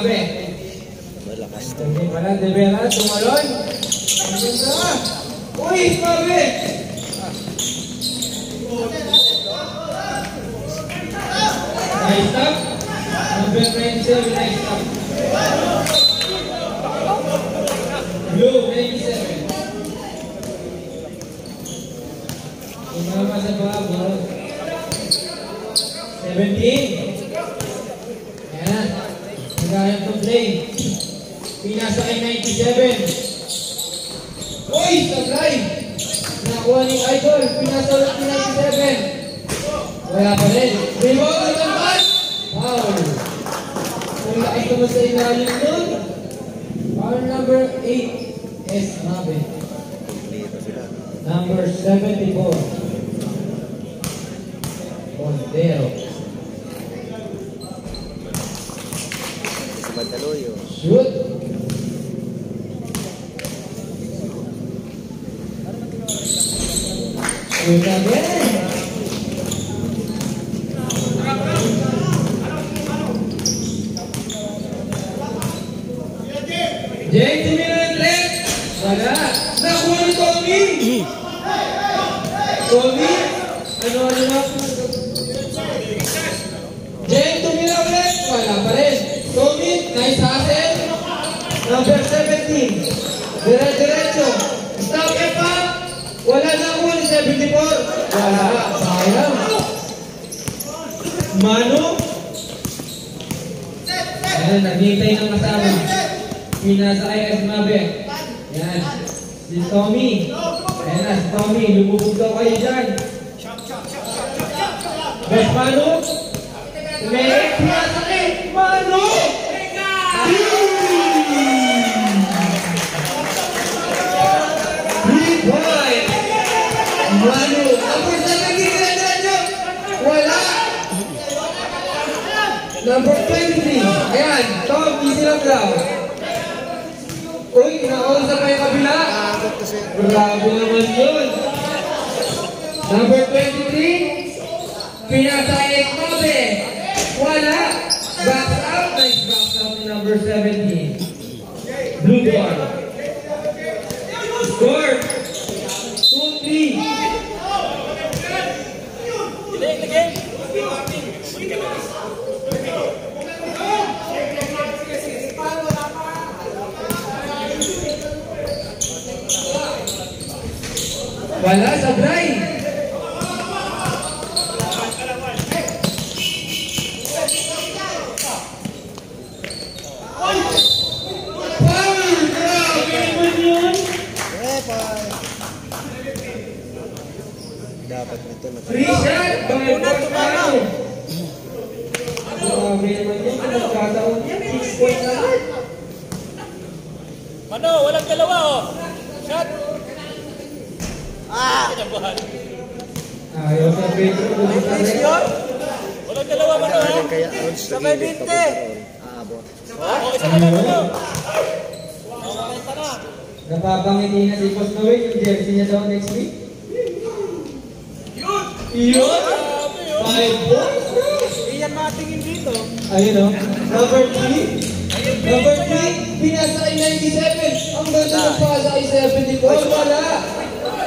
Mabe. Malakas to. Hindi pala, De Vera, tumalon. Uy, Mabe! Nice stop. Number 97, nice stop. Blue, 97. Umama sa baba. 17. Ayan. Nagayang to play. Pinasa kay 97. Uy! Sablay! Nakuha ni Idol. Pinasa ulit ni 97. Wala pa rin. Rebound naman! Foul! Kung nakita mo sa ilalim nun, foul number 8 is Mabe. Number 74. Montero. Shoot. Shoot again. Jay, tumilan left. Wala. Nakuha ni Tommy. Tommy. Ano na? Jay, tumilan left. Wala pa rin. Tommy, nice hustle. Number 17. Diretso. Stop and pop. Wala na kuha ni 74. Wala. Sayang. Manu. Ayan, naghihintay ng kasama. Pinasa kay Esmabe. Yan. Si Tommy. Ayan na, si Tommy. Lumubog daw kayo dyan. Best Manu. May pinasa kay Manu. 3 point. Manu. Number 17. Wala. Number 23. Ayan. Tom, easy lang daw. Uy, nakausap pa yung kabila. Grabe naman yun. Number 23. Pinasa Esmabe. Wala. Box out. Nice box out ni number 17. Blue bar. Score. 2-3. Wala, sablay. Dapat nito na. Free shot by Bortmano. Grabe naman yun. Nagkataon niya. 6 points naman. Mano, walang dalawa oh. Shot. Ayaw sa Pedro. Walang dalawa Mano ha. Sabay 20. Oh, isa na lang Mano. Napapangiti na si Boss Noel yung jersey niya daw next week. Yun! 5 points, bro! Iyan matingin dito. Ayun o. Number 3. Number 3. Pinasa kay 97. Ang ganda ng pasa kay 74. Wala.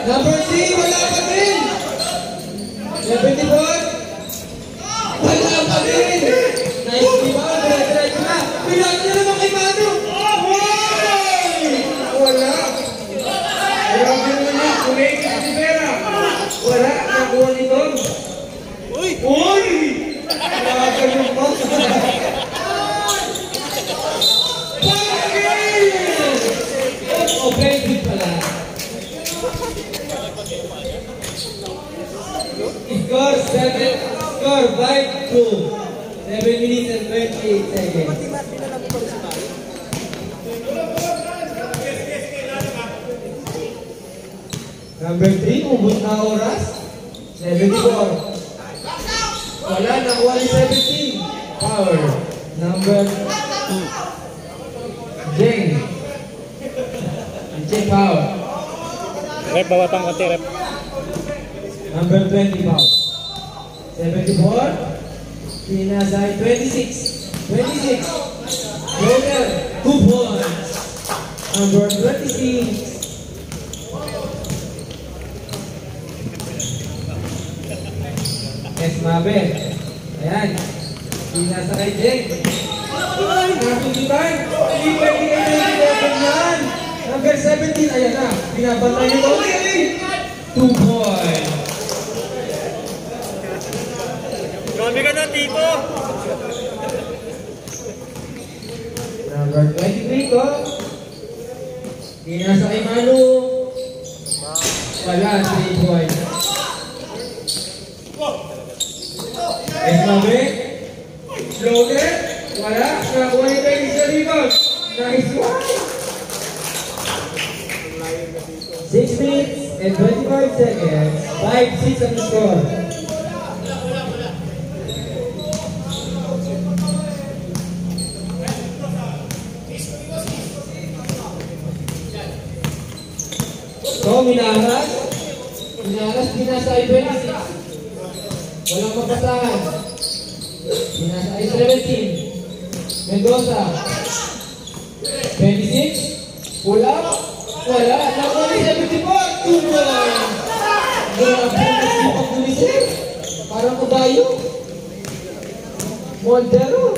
Number 3. Wala pa din. 74. Wala pa din. Nice rebound. Diretso na. Pinasa niya naman kay Manu. Wala. Grabe naman yun. Kumake si Rivera. Wala. Nakuha ni Tom. Uy! Uy! Grabe yung box. Okay, good pala. Score 5-2. 7 minutes and 28 seconds. Number 3, ubos na oras. 74. Wala, nakuha ni 17. Power. Number 2. Jeng. Jeng Power. Rep, bawa pang konti, rep. Number 20 Power. 74. Pinasay 26. 26. Joker, 2 points. Number 26. Esmabe. Ayan. Pinasa kay Jeng. Nakulitan. Hindi pwede yan. Number 17. Ayan na. Pinabantay niyo ba? 2 points. Grabe ka na, Tito. Number 23 ko. Pinasa kay Manu. Wala, 3 points. Esmabe. Slogan. Wala. Nakakuha ni Penny sa rebound. Nice one. 6 minutes and 25 seconds. 5-6 ang score. So, minaras. Pinasa ay 26. Walang mapasahan. Pinasa ay 17. Mendoza. 26. Wala. Wala. Nakuha ni 74. 2 points. Grabe ang pag-ulisip. Parang kabayo. Montero.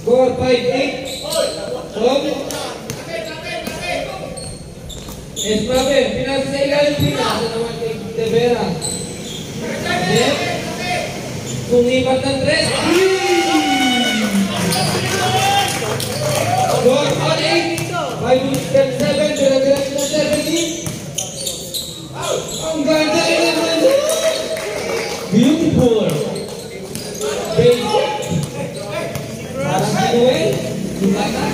Score 5-8. Tom. Esmabe, pinasa sa ilalim, pinasa naman kay De Vera. Then, sumipat ng 3. Score 8. 5-7, dala-dala ng 17. Ang ganda naman. Beautiful. Basic. Parang sinuel. Lumata.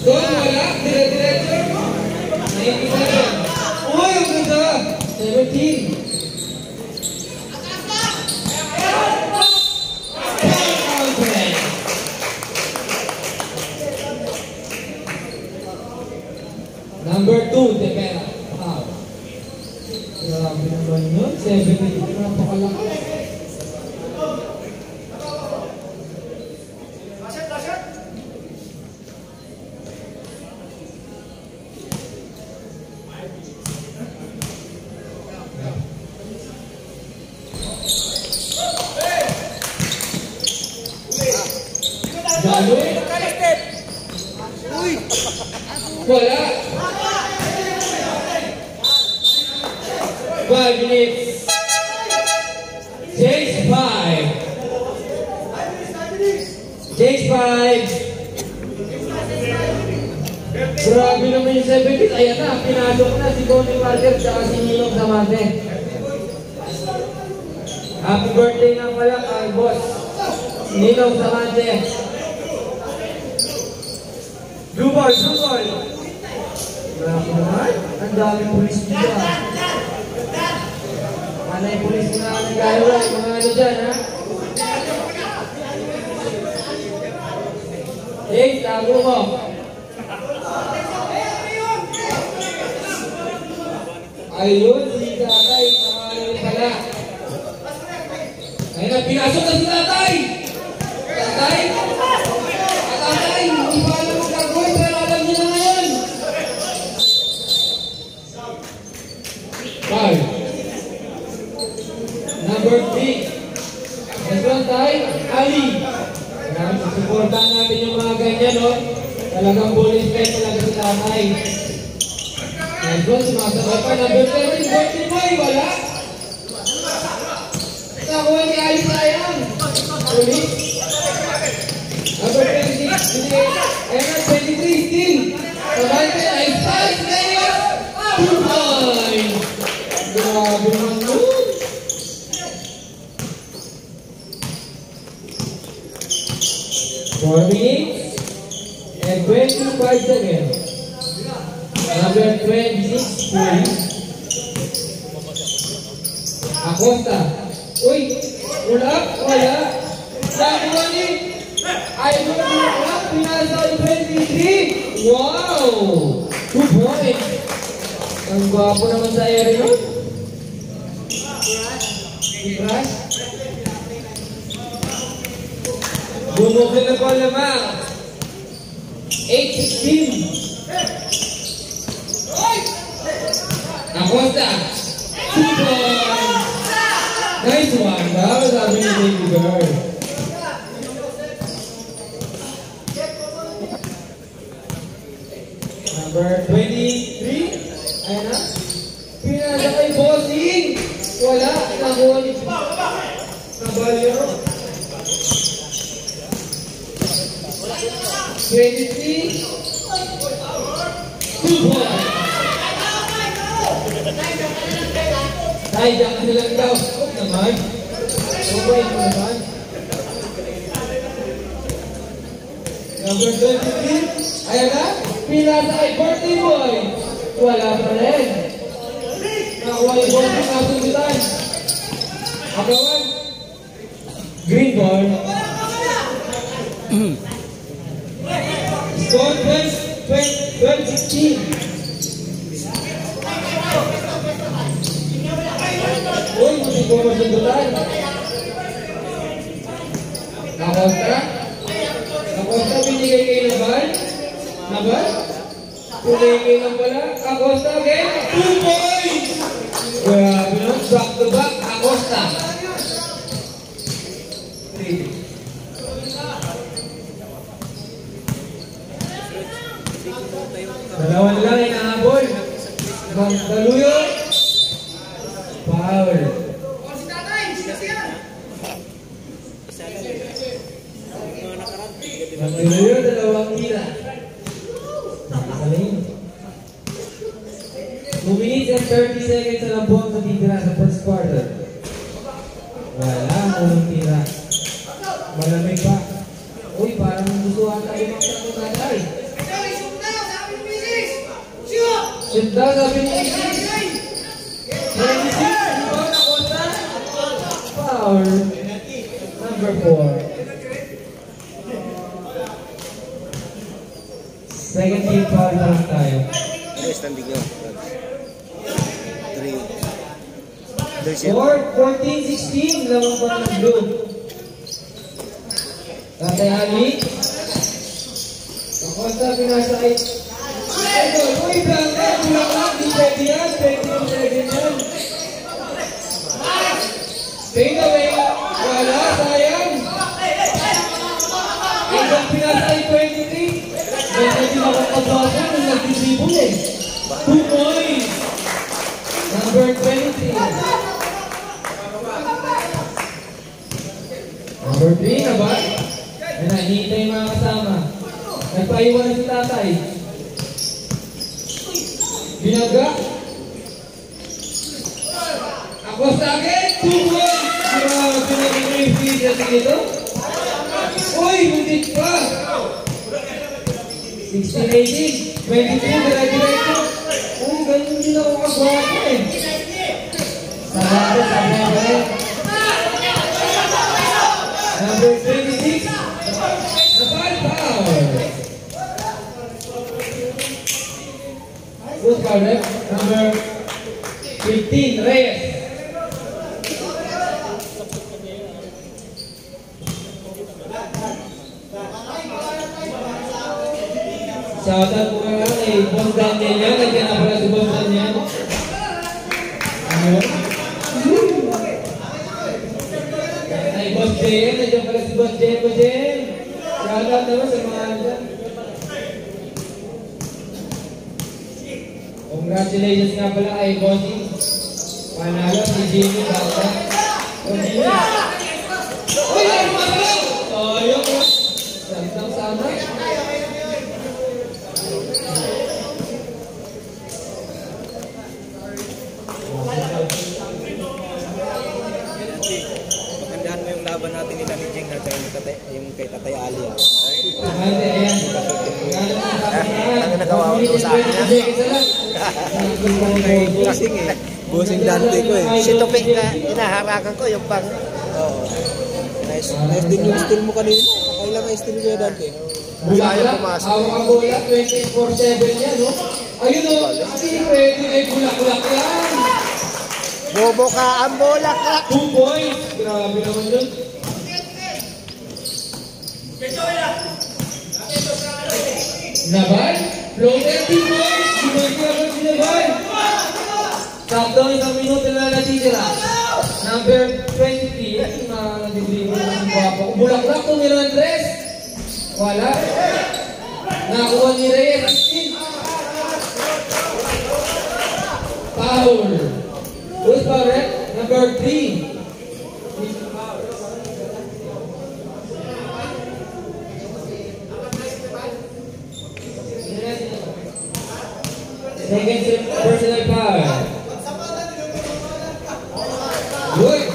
Doon wala, dire-diretso. 97. Uy, ang ganda. 17. Number 2, De Vera. Wow. Grabe naman yun. 70. Napakalaki. Galoy. Uy! Wala. 5 minutes. Chase 5. Chase 5. Grabe naman yung 70. Ayan na, pinasok na si Tony Parker at si Ninong Samante. Happy birthday nga pala kay boss Ninong Samante. Blue ball, blue ball. Grabe naman. Ang daming pulis dito. Manay pulis na nag-aaral. Mga ano dyan, ha? Jake, tago mo. Ayun, si Tatay. Nakaaral pala. Ayun na, pinasok na si Tatay. Tatay? Tatay, hindi pa alam mo gagawin. Pero alam niyo na ngayon. 5. Number 3. Next one tayo, Ali. Supportan natin yung mga ganyan, no? Talagang bully spell talaga si Tatay. Next one, sumasabay pa. Number 7, birthday boy, wala. Nakuha ni Ali sayang. Police. Number 26, Emma 23, still. Sabante, ay pass ngayon. 2 points. Grabe naman yun. 4 minutes and 25 seconds. Number 26, Puri. Acosta. Uy, wala. Nakuha ni. Ay, wala. Pinasa yung 23. Wow! 2 points. Ang gwapo naman sa area yun. Si Crash. Bumukil na po lamang. 8-16. Acosta. 2 points. Nice one. Dapat sabi ni Baby Girl. Number 23. Ayan na. Pinasa kay Bossing. Wala. Nakuha ni Nabalyo. 23. 2 points. Ay, diyan ka nilang daw. Huwag naman. Okay mo naman. Number 23. Ayan na. Pinasa kay birthday boy. Wala pa rin. Nakuha yung ball ng kasundutan. Agawan. Green ball. Score 12-16. Uy, hindi ko masundutan. Acosta. Acosta, binigay kayo na ball. Nabal? Pinigay lang pala. Acosta again. 2 points! Grabe naman. Back to back. Acosta. 3. Dalawa lang inahabol. Magdaluyo. Power. Magdaluyo, dalawang tira. 2 minutes and 30 seconds na lang po ang matitira sa first quarter. Wala, unang tira. Malamig pa. Uy, parang gusto ata lumaksa ng tatay. Shoot daw, sabi ni Isis. 26, ikaw na konta. Power. Number 4. Second team foul na lang tayo. Standing yun. 3. 14-16, lamang pa ng blue. Tatay Ali. Nakonta, pinasakit. Uy, Blanca, bulak-lak, di pwede yan. Pwede yung second yan. Fade away. Wala, sayang. Isang pinasakit 23. Medyo di makakabasa nung nag-disibol eh. 2 points. Number 23. Number 3 na ba? Ay, nahihintay yung mga kasama. Nagpaiwan na si tatay. Binaga. Ako sa akin. 2 points. Grabe na yung reflection dito. Uy, butit pa. 16-18. 22, diretso. Uy, ganyan din ako kagwapo eh. Sabado. Number 26. Nabal power. Who's correct? Number 15, Reyes. Shoutout po nga kay Boss Daniel yan. Nandiyan na pala si Boss Daniel. Ayun. Ay, Boss Jen. Nandiyan pala si Boss Jen. Shoutout naman sa mga dyan. Congratulations nga pala kay Bossy. Panalo si Jimmy Bata. O Jimmy. Uy! Ay, masalaw! Sayang mo. Santang sana. Magandaan mo yung laban natin nila ni Jing at yung kay Tatay Ali. Ayan. Ang nagawa ko ito sa akin. Busing eh. Busing Dante ko eh. Si Topik na inaharakan ko yung pang... Oo. Nice din yung steal mo kanina. Kakailang ay steal mo yung Dante. Bulak-lak. Awang ang bulak. 24/7 yan, no? Ayun, no? Kasi pwede ay bulak-lak yan. Bobo ka ang bulak-lak. 2 points. Grabe naman yun. Naban, floater 2 points. Gumagawag si Naban. Sakto, isang minuto na natitira. Number 23. Yung mga nag-deliver ng guwapo. Bulaklak, tumira ng dress. Wala. Nakakuha ni Reyes. Foul. Who's foul, right? Number 3. Second personal foul. Good.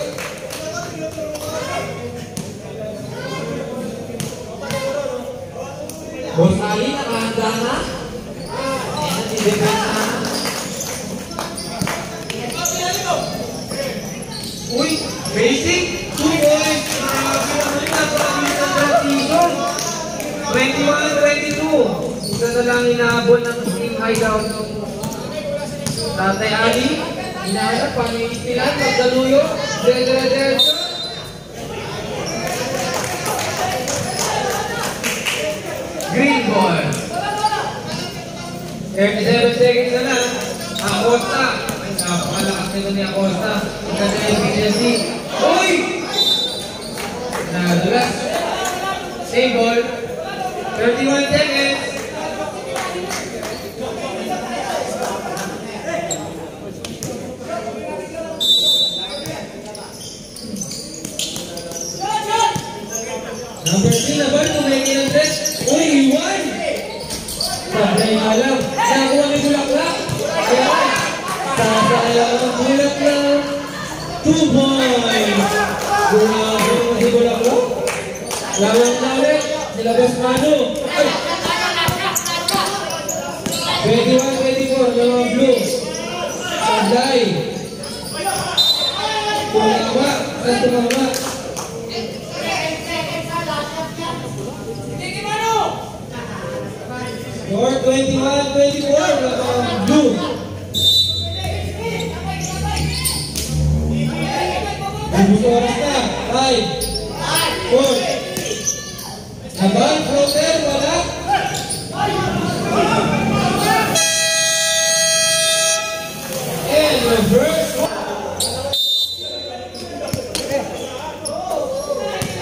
Boss Ali, nakahanda na. Ayan, di-defense na. Uy, basic. 2 points. Transition. 21-22. Isa na lang inaabot ng team hideout. Tatay Ali, inahanap, pang-iistilan, magdaluyo, Derso. Green ball. 37 seconds na lang. Acosta. Ay, napakalakas nito ni Acosta. Kasi yung efficiency. Uy! Nadulas. Same ball. 31 seconds. Number 3 na ba? Tumingin ng dress. Uy, iwan! Sabi nga lang. Nakuha ni Bulaklak. Ayan. Sasayang ang Bulaklak. 2 points. Grabe mo si Bulaklak. Lawang na ulit. Nilabas mano. Ay! 21-24. Lawang blue. Sanday. Tumama. Saan tumama? Your 21-24, blue. Bubuso oras na. 5, 4. Naban, floater, wala. And reverse.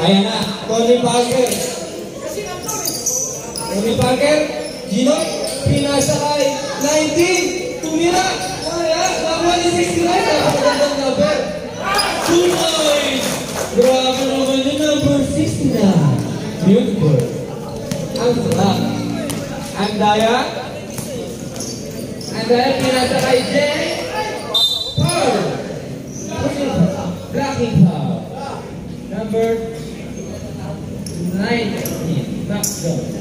Ayan na, Tony Parker. Tony Parker. Gino, pinasa kay 19, tumira, kaya, nakuha ni 69, napakagandang number. 2 points! Grabe naman yung number 69. Beautiful. Ang sarap. Andaya, pinasa kay Jay. Foul. Blocking foul. Number 19, knockdown.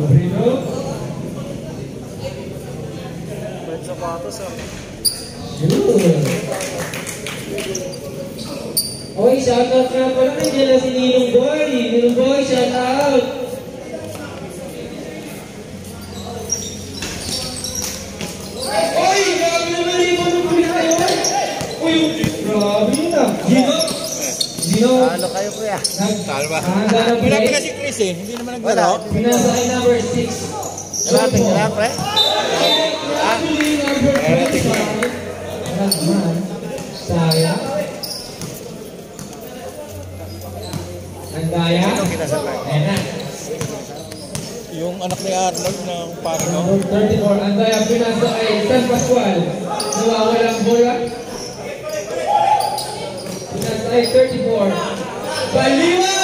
Brito. May sapatos ah. Oy, shoutout nga pala. Nandiyan na si Ninong Boy. Ninong Boy, shoutout. Oy, grabe naman rin mo nung kayo. Uy, grabe yun ah. Gino. Talo kayo kuya. Talo ba? Wala Wala pa si Chris eh. Hindi naman naglaro. Pinasa kay number 6. Wala pre. Actually, number 25. Wala naman. Sayang. Andaya. Ayan na. Yung anak ni Arnold ng parang Number 34. Andaya pinasa kay San Pascual. Nawawalang bola. Pinasa kay 34. Baliwa!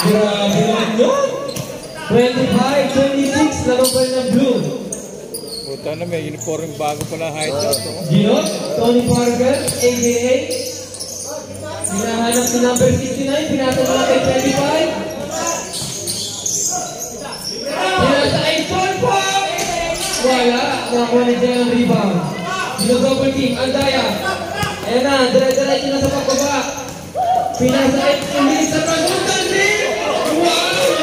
Grabe naman yun! 25-26, labang ball ng blue. puta na may uniform bago pala hideout. Gino, Tony Parker, a.k.a. Hinahanap si number 69, pinatong na kay 25. Pinasa kay Solpo! Wala, nakakuha na dyan ang rebound. Gino double team, Andaya. Ayan na, dire-diretso na sa pagbaba. Pinasa kay Kulis sa pagpuntan rin! Wow!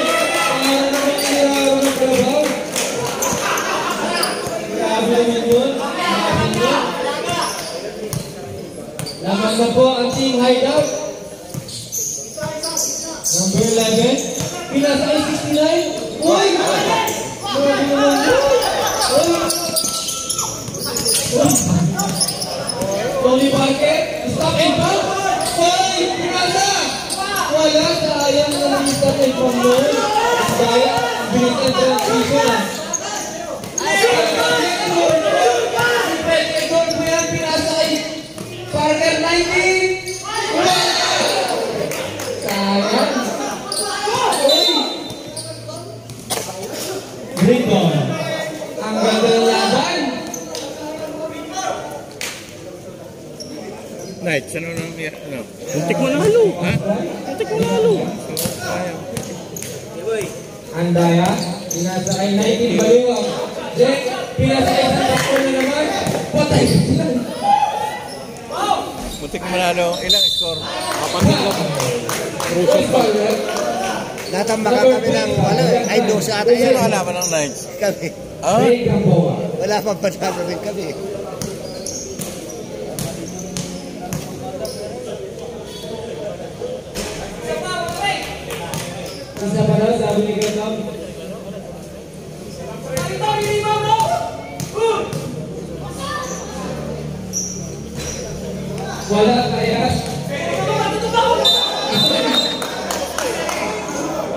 Para naman nilaro ng trabaho. Grabe naman yun. na po ang team hideout. Number 11. Pinasa ay 69. Uy! Grabe naman yun. Uy! Tony Parker. Stop and back. Uy! Pinasa! Wala. Sayang na lang stop and back mo. Kaya, bilis ang transition ah. Ito po yan. Pinasa ay Parker 19. Sayang. Green ball. Ang ganda ng laban. Night, ano nang ano? Muntik mo nalo. Ha? Muntik mo nalo. Andaya, pinasa kay 19 Baliwag. Jack, pinasa kay Santakon na naman. Patay ka sila. Muntik manalo. Ilang score? Natambakan kami ng ay 12 ata Sino yan. kalaban ng Knights? Kami. Ah? Break ang boa. Wala pang panalo rin kami. Isa pa na, sabi ni Gatam. Wala kaya.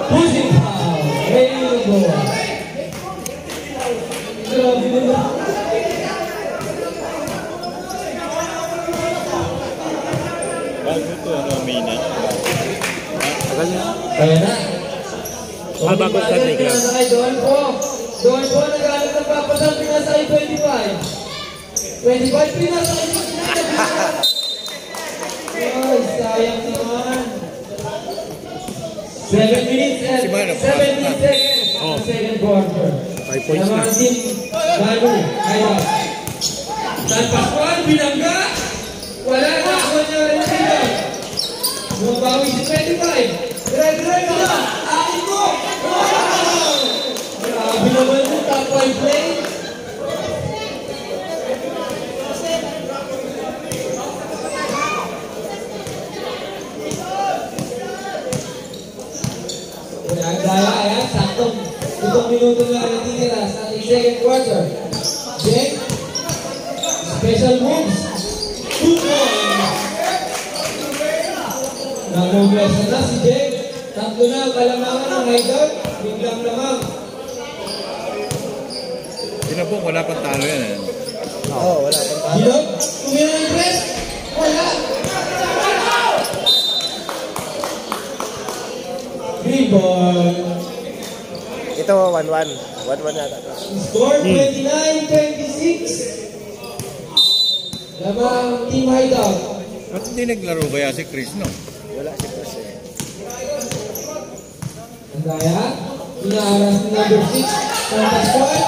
Pushing foul. Ready to go. Grabe naman. Bago ito, ano, Mina? Kaya na. Bago sa Tigre. Doon po. Doon po, nag-aalat ng papasal. Pinasa ay 25. 25, pinasa ay 69. Ay, sayang naman. 7 minutes and Si Mano, 17 seconds. Oh. Second quarter. 5 points na. Naman din. Bago. Ayaw. San Pascual, binangga. Wala na ako niya rin dito. Bumabawi si 25. Dire-dire na. Akin mo. Wow! Grabe naman yung top 5 play. Ang daya, ayan, saktong 7 minuto na natitira sa ating second quarter. Jake, special moves, 2 points. Nag-progress na si Jake. Tatlo na ang kalamangan ng hideout. Biglang lamang. Sinabong, wala pang talo yan eh. Oo, wala pang panalo. Hilot, tumira ng press. Wala. Green ball. Ito 1-1. 1-1 yata. Score 29-26. Lamang team hideout. Ba't hindi naglaro kaya si Chris, no? Wala si Chris eh. Andaya, inaaras ni number 6, San Pascual.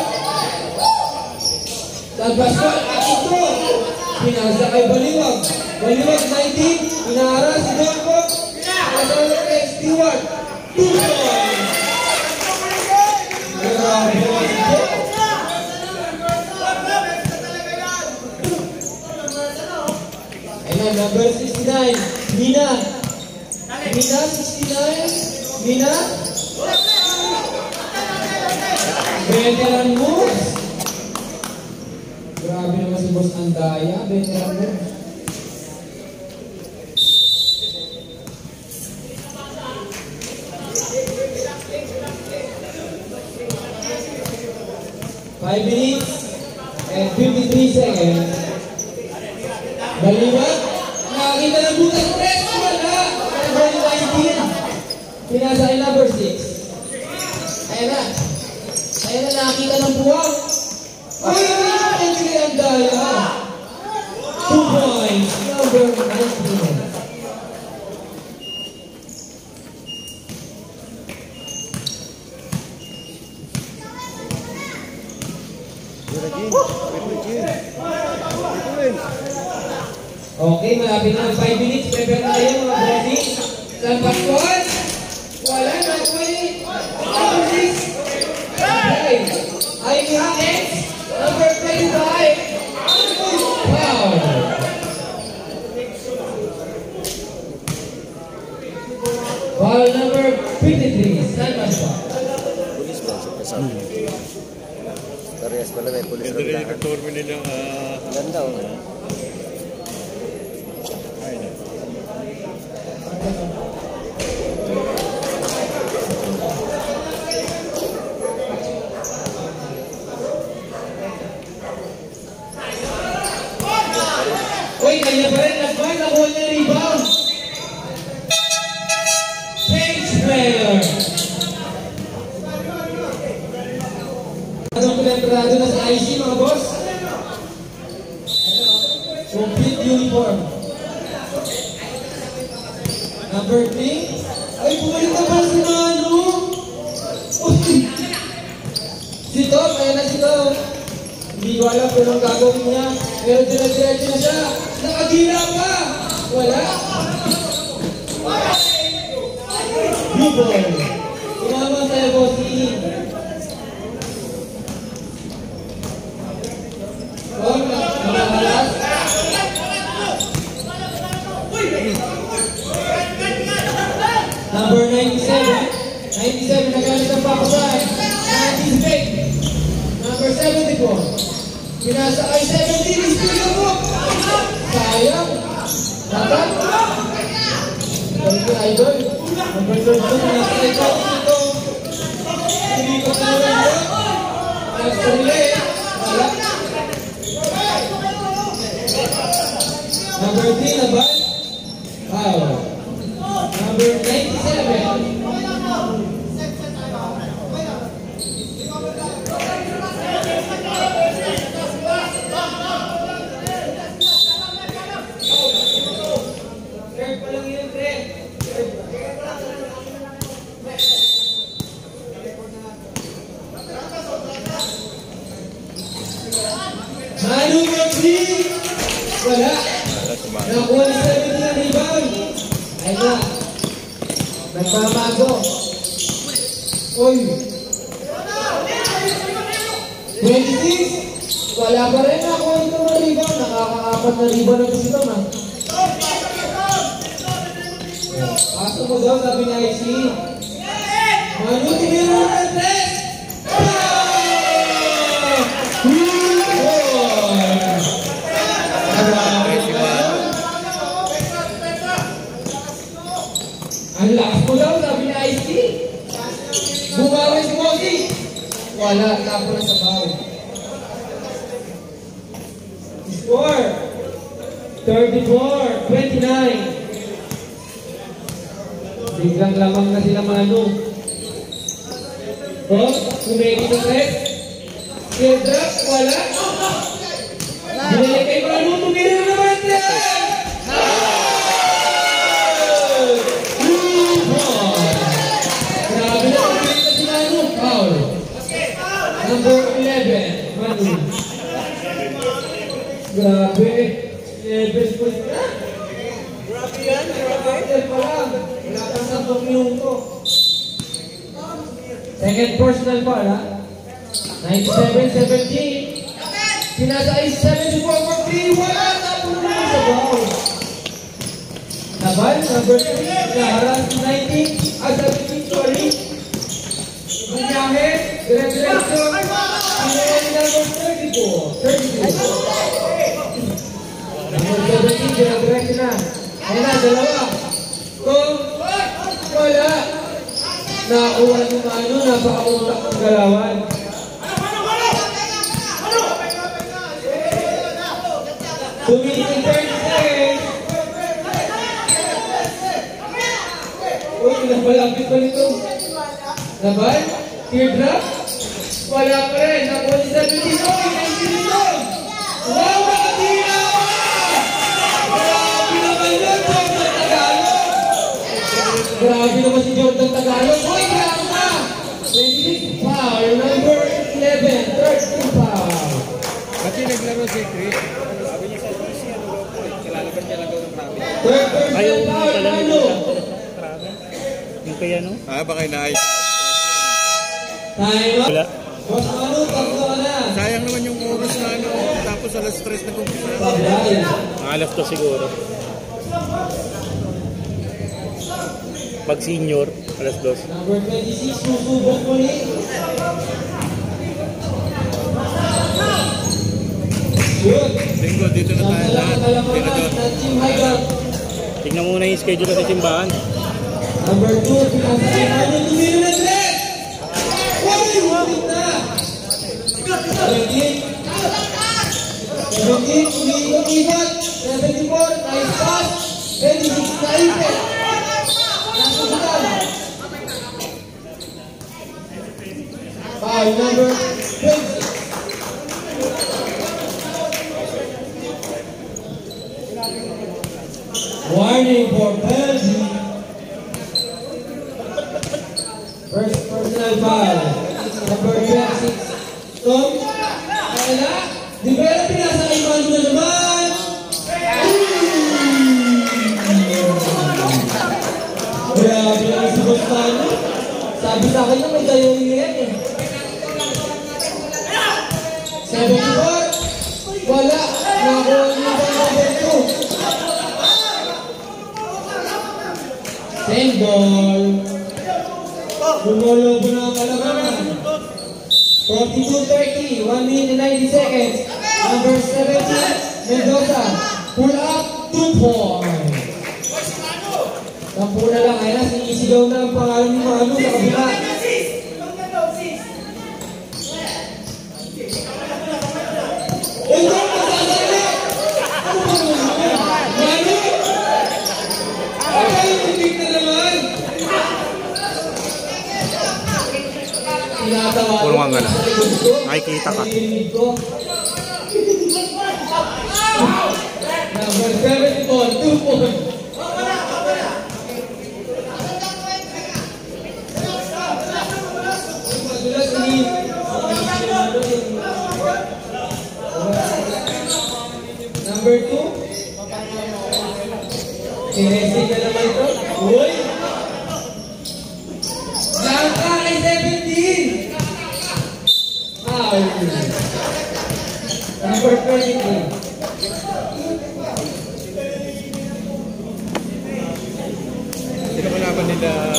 San Pascual, at ito, pinasa kay Baliwag. Baliwag 19, inaaras si Donko. Pinasa kay Stewart, 2 points. Grabe naman si Jake. Ayan, number 69, Mina. Mina, 69. Mina. Veteran moves. Grabe naman si Boss Andaya. Veteran moves. Five minutes and 53 seconds. Baliwag. Nakakita ng butas press. Wala. Number 19. Pinasa ay number 6. Ayan na. Ayan na, nakakita ng buwag. Ay, hindi ang daya. 2 points. Number 19. Okay, malapit na ang 5 minutes. Prepare na kayo mga bossing. San Pascual. Wala na. Number 6. Okay. Ivy Hawkins. Number 25. Wow. Foul number 53. Stand by spot. Pulis ba? Sa kasama. Parehas pala may pulis Ganda rin na yung contour nilang Ganda oh. ay na. Uy, kanya pa rin. Nagman. Nakuha niya rebound. Change player. Anong pinagparado na sa IC mga boss? Complete uniform. Number 3. Ay, bumalik na pala si Manu. Si Tom, ayan na si Tom. Hindi ko alam kung anong gagawin niya. Pero diretso na siya. Nakagila pa. Wala. Blue ball. Tumama tayo, bossing. Nakahalas. Number 97. 97 nagalit ang papasahan. 96. Number 74. Pinasa ay 17. Ispila mo. Sayang. Dapat. Balik ko idol. Number 32. Pinasa ay 32. Hindi ko na rin. Next relay. Wala. Number 3 na ba? Wow. Number 97. Manu Magdi! Wala! Nakuha ni 17 ang rebound! Ay na! Nagpamago! Uy! 26! Wala pa rin nakuha ito ng rebound. Nakaka-apat na rebound na ito man. Paso mo daw, sabi ni IC. Manu, tiniro na ng 3! Ang lakas mo daw, sabi ni IC. Bumawi si Mosi. Wala, tapo na sa bawi. Score 34-29. Biglang lamang na sila Manu. Oh, kumegi ng red. Teardrop, wala. Binili kay Manu, tumira naman yan. Grabe na ang pinita si Manu. Foul. Number 11, Manu. Grabe. 11 points na. Grabe yan. Grabe pala. Wala kang 10 minuto. Second personal foul, ha? 97-17. Pinasa ay 74 for 3. Wala. Tapo naman sa ball. Nabal, number 3. Naharas 19. 17, sorry. Bunyahe. Dire-diretso. Pinili number 34. 32. Number 17. Dire-diretso na. Ayan na, dalawa. Kung wala. Nakakuha ng Manu. Napakauntak ng galawan. Tumiting 30 seconds. Uy, napalapit pa nito. Nabal? Teardrop? Wala pa rin. Nakuha ni 17. Uy, 19 nito. Wow, nakatira pa! Grabe naman yun, Jordan Tagalog. Grabe naman si Jordan Tagalog. Uy, grabe na! 26 foul. Number 11. 13 foul. Kasi naglaro si Chris. Sabi niya sa GC, kalalaban niya lang daw ng Krabi. Third personal foul, Manu. Yung kaya no? Baka inaayos. Time up. Wala. Boss Manu, tatlo ka na. Sayang naman yung oras na tapos alas 3 na kumpisa. Pagdahil. Alas to siguro. Pag senior, alas 2. Number 26, susubok muli. Shoot. Bingo, dito na tayo lahat. Dito doon. Ng Team Highland. Tingnan muna yung schedule sa simbahan. Number 2, pinasakay namin tumino ng 3. Ulit na. 17, umiikot-ikot. 74, nice pass. 26, naipit. Nasusutan. Foul number 20. Warning for penalty. First personal foul. Number 26. Tom. Kaya di ba yung pinasakay pa na naman? Grabe lang si Bostano. Sabi sa akin na may dalawang yan eh. 74. Wala. Nakuha niya pa number 2. Same goal. Bumolobo na ang kalaban. 42-30, 1 minute and 90 seconds. Number 17, Mendoza. Pull up, 2 points. Sampu na lang, ay na, sinisigaw na ang pangalan ni Manu sa kabila. Ito, masasali! Ano ba mo? Manu! Ay, hindi na naman! Puro nga nga na. Nakikita ka. Number 74, 2 points. Number 2. Sinesig na naman ito. Uy! Langka ay 17! Foul. Number 23. Sino kalaban nila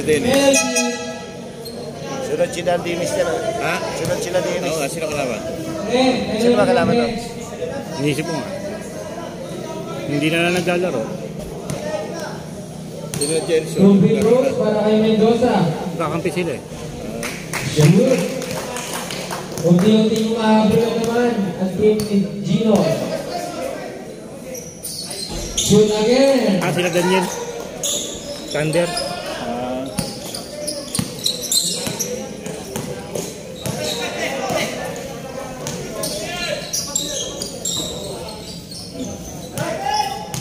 Dennis? Penalty. Sunod sila Dennis yan. Ha? Sunod sila Dennis. Oo, sino kalaban? Sino ba kalaban to? Inisip ko nga. Hindi na lang naglalaro. Sino na Jenson? Ruby Rose para kay Mendoza. Kakampi sila eh. Shoot. Unti-unti yung mahabol na naman ang team ni Gino. Shoot again. Sila Daniel. Thunder.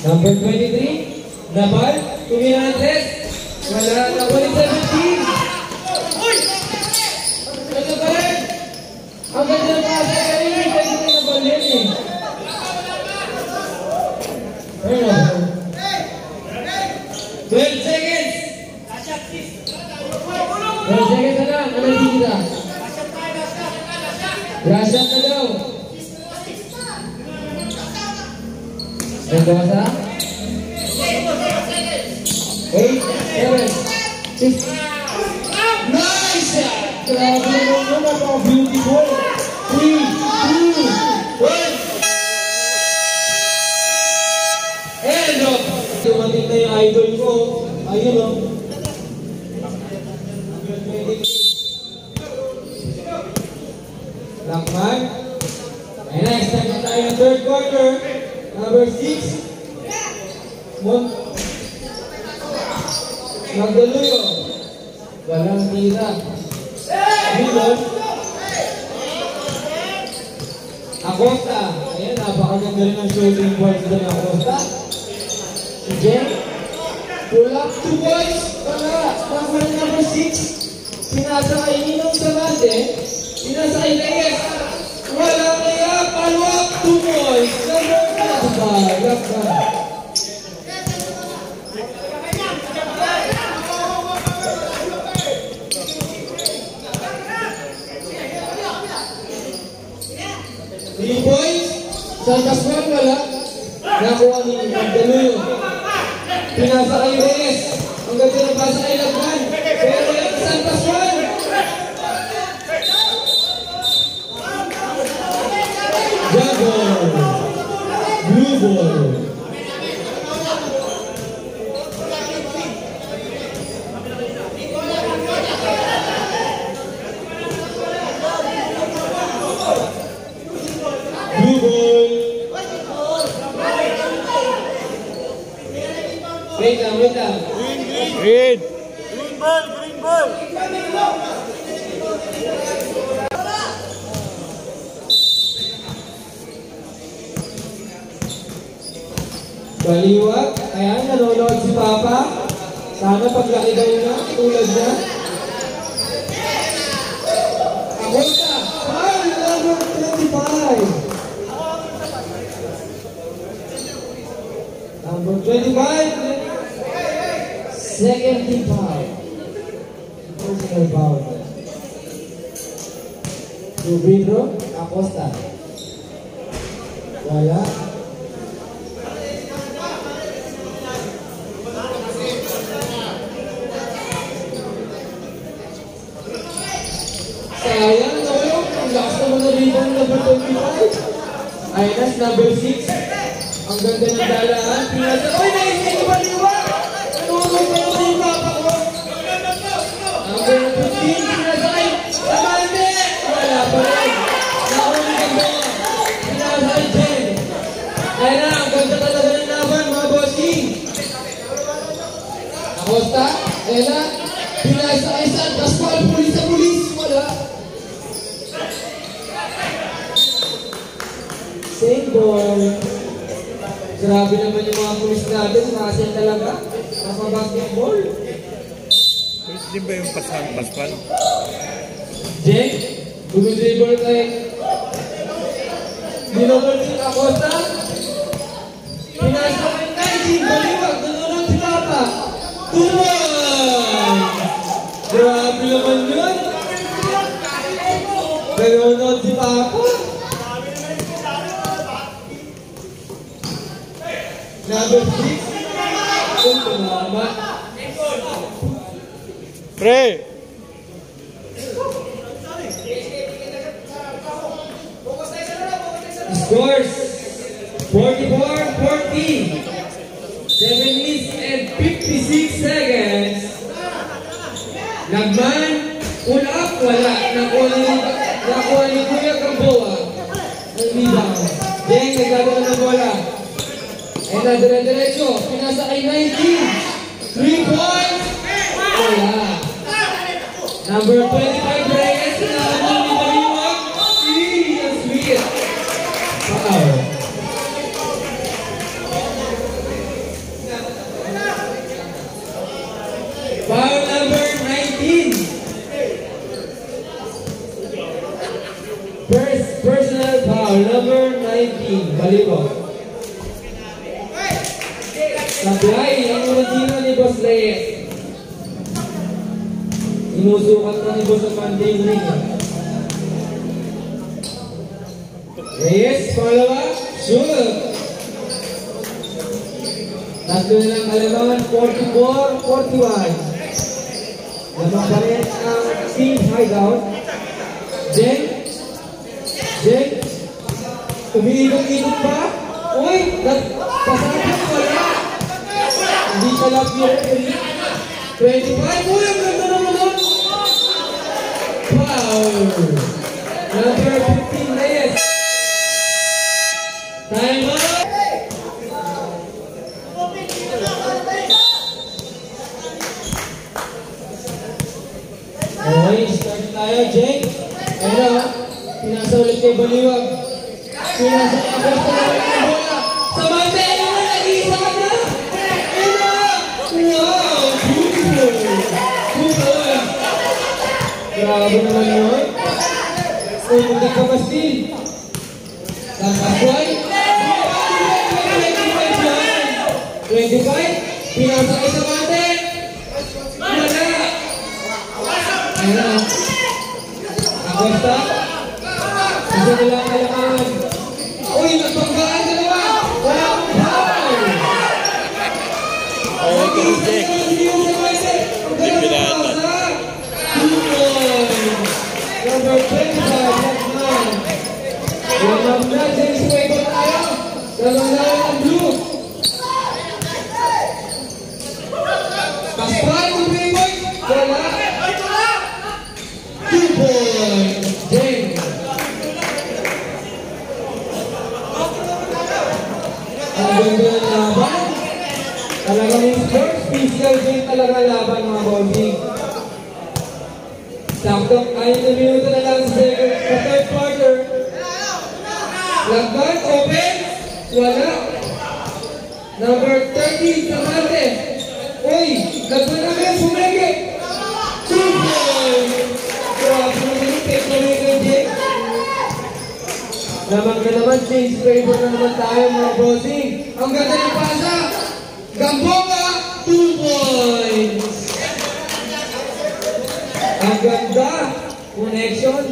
Number 23, Nabal, tumira ng 3. Wala na, 17. Ano ba rin? Ang ganda ng pasa kanina, pwede na nabalin eh. Turnover. 12 seconds. 12 seconds na lang, ano dito? Brush up na daw. Mendoza. 8, 7, 6. Nice! Grabe naman, napaka-beautiful. 3, 2, 1. End of. Dumating na yung idol ko. Ayun o. Lakman. Ayun na, start na tayo ng third quarter. Number 6. Magdaluyo. Walang tira. Milon. Acosta. Ayan, napakaganda rin ang shooting boards doon ng Acosta. Si Jen. Pull up 2 points. Number 6. Pinasa kay Ninong Sabante. Pinasa kay Reyes. Walang kaya. Follow up 2 points. Number 5. Lakman. Sa Pascual wala, nakuha ni Magdaluyo. Pinasa kay Reyes. Ang ganda ng pasa kay Lagman. Pero yung isang paswan. Jagger. Blue ball. Blue ball. Wait lang, wait lang. Green. Baliwag, ayan, nanonood si Papa. Sana paglaki daw na, tulad niya. Acosta, foul number 25. Number 25, second team foul. Personal foul. Rubino, Acosta. Wala. Sayang, no? Ang lakas naman na rebound ng number 25. Aynas, number 6. Ang ganda ng dalaan. Pinasa. Uy, naisip ko baliwa! Nanunod ka naman yung papa ko. Number 15. Pinasa kay Amante. Wala pa rin. Nakunin ang bola. Pinasa kay Jen. Ayun na, ang ganda talaga ng laban, mga bossing. Acosta. Ayun na. Pinasa kay San. Pascual, pulis sa pulis. Wala. Same ball. Grabe naman yung mga pulis natin. Masin talaga. Naka-basketball. Pulis din ba yung paspan? Jake, dumidribble kay Dinobol si Acosta. Pinasa kay Kaijin. Baliwag. Nanonood si Papa. Tuloy! Grabe naman yun. Nanonood si Papa. Number 6. Kung tumama. Pre! Scores 44-40. 7 minutes and 56 seconds. Lagman, pull up, wala. Nakuha ni Kuya Gamboa. Ang rebound. Deng, naglalaro ng bola. And na dire-diretso, pinasa kay 19. 3 points. Wala. Number 25, Reyes. Sinalaman ni Baliwag. Ang sweet. Wow. Foul number 19. First personal foul number 19. Baliwag. Sablay, ang unang ni Boss Reyes. Inusukat na ni Boss Amante yung ring. Reyes, pangalawa, shoot! Tatlo na lang kalamangan, 44-41. Lamang pa rin ang team hideout. Jen, umiinom-inom pa. Uy, pasapit wala. Hindi siya love yung 25. Uy, ang ganda naman nun. Wow! Number 15, Reyes. Time out! Okay, start tayo, Jake. Ayun na, pinasa ulit kay Baliwag. Pinasa kay Acosta na ulit ng bola. Samante, ayun na, nag-iisa ka na! Ayun na! Wow! Beautiful! Beautiful! Grabe naman yun. Uy, hindi ka ba still? Pascual. 25. Pinasa kay Samante. Wala. Ayun na. Acosta. Isa na lang kailangan. Uy, nagpanggaan na naman. Wala akong foul. Ay, Jake. Number 25, Lakman. Yung na, James Wade tayo. Dalawang ang blue. Pascual, 2 points. Wala. 2 points. James. Ang ganda ng laban. Talagang yung sports, physical game talaga laban mga bonding. Saktong 6 na minuto na lang sa third quarter. Lakban, open. Wala. Number 30, Samante. Uy, lakban namin, sumege. 2 points. Grabe naman yung takeaway kay Jake. Naman ka naman, change favor na naman tayo mga bossing. Ang ganda ng pasa. Gamboga, 2 points. Ang ganda. Connection.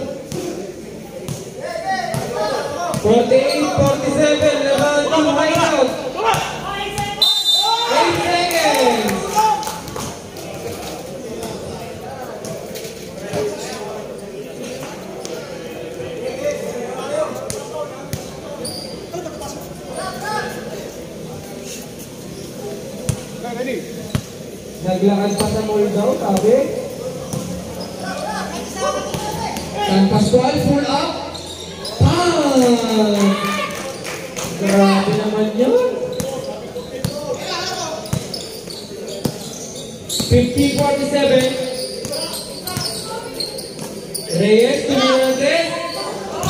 48-47. Naman team hideout. 8 seconds. Naglakad pa sa mall daw, sabi. San Pascual, full up. Grabe naman yun. 50-47. Reyes, tumira natin.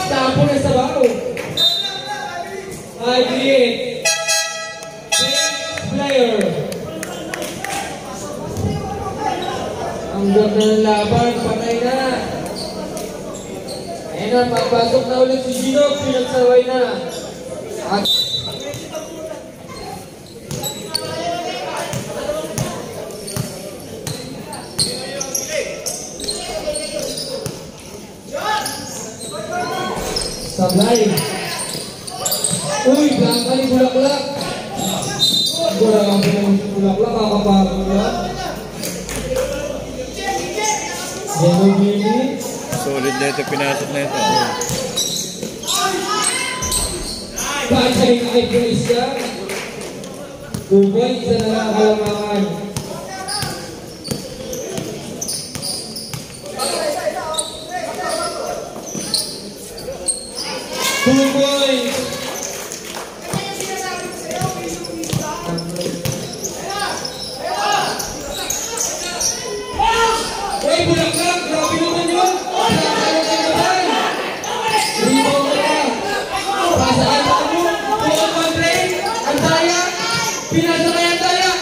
Tapo na sa bao. 5-8. Player. Ang ganda ng laban, patay na. Ayan na, papasok na ulit si Gino, pinagsaway na. At sablay. Uy, blanca ni Bulaklak. Grabe naman si Bulaklak, kakapagod na. Yellow Billy. Solid na ito, pinasok na ito. Kahit sa rin kay Grace 2 points, isa na lang kalamangan. Two points. Uy, Bulaklak, grabe naman yun. Rebound na. Pasaan pa mo. Buong mag-play. Ang daya. Pinasa kaya ang daya.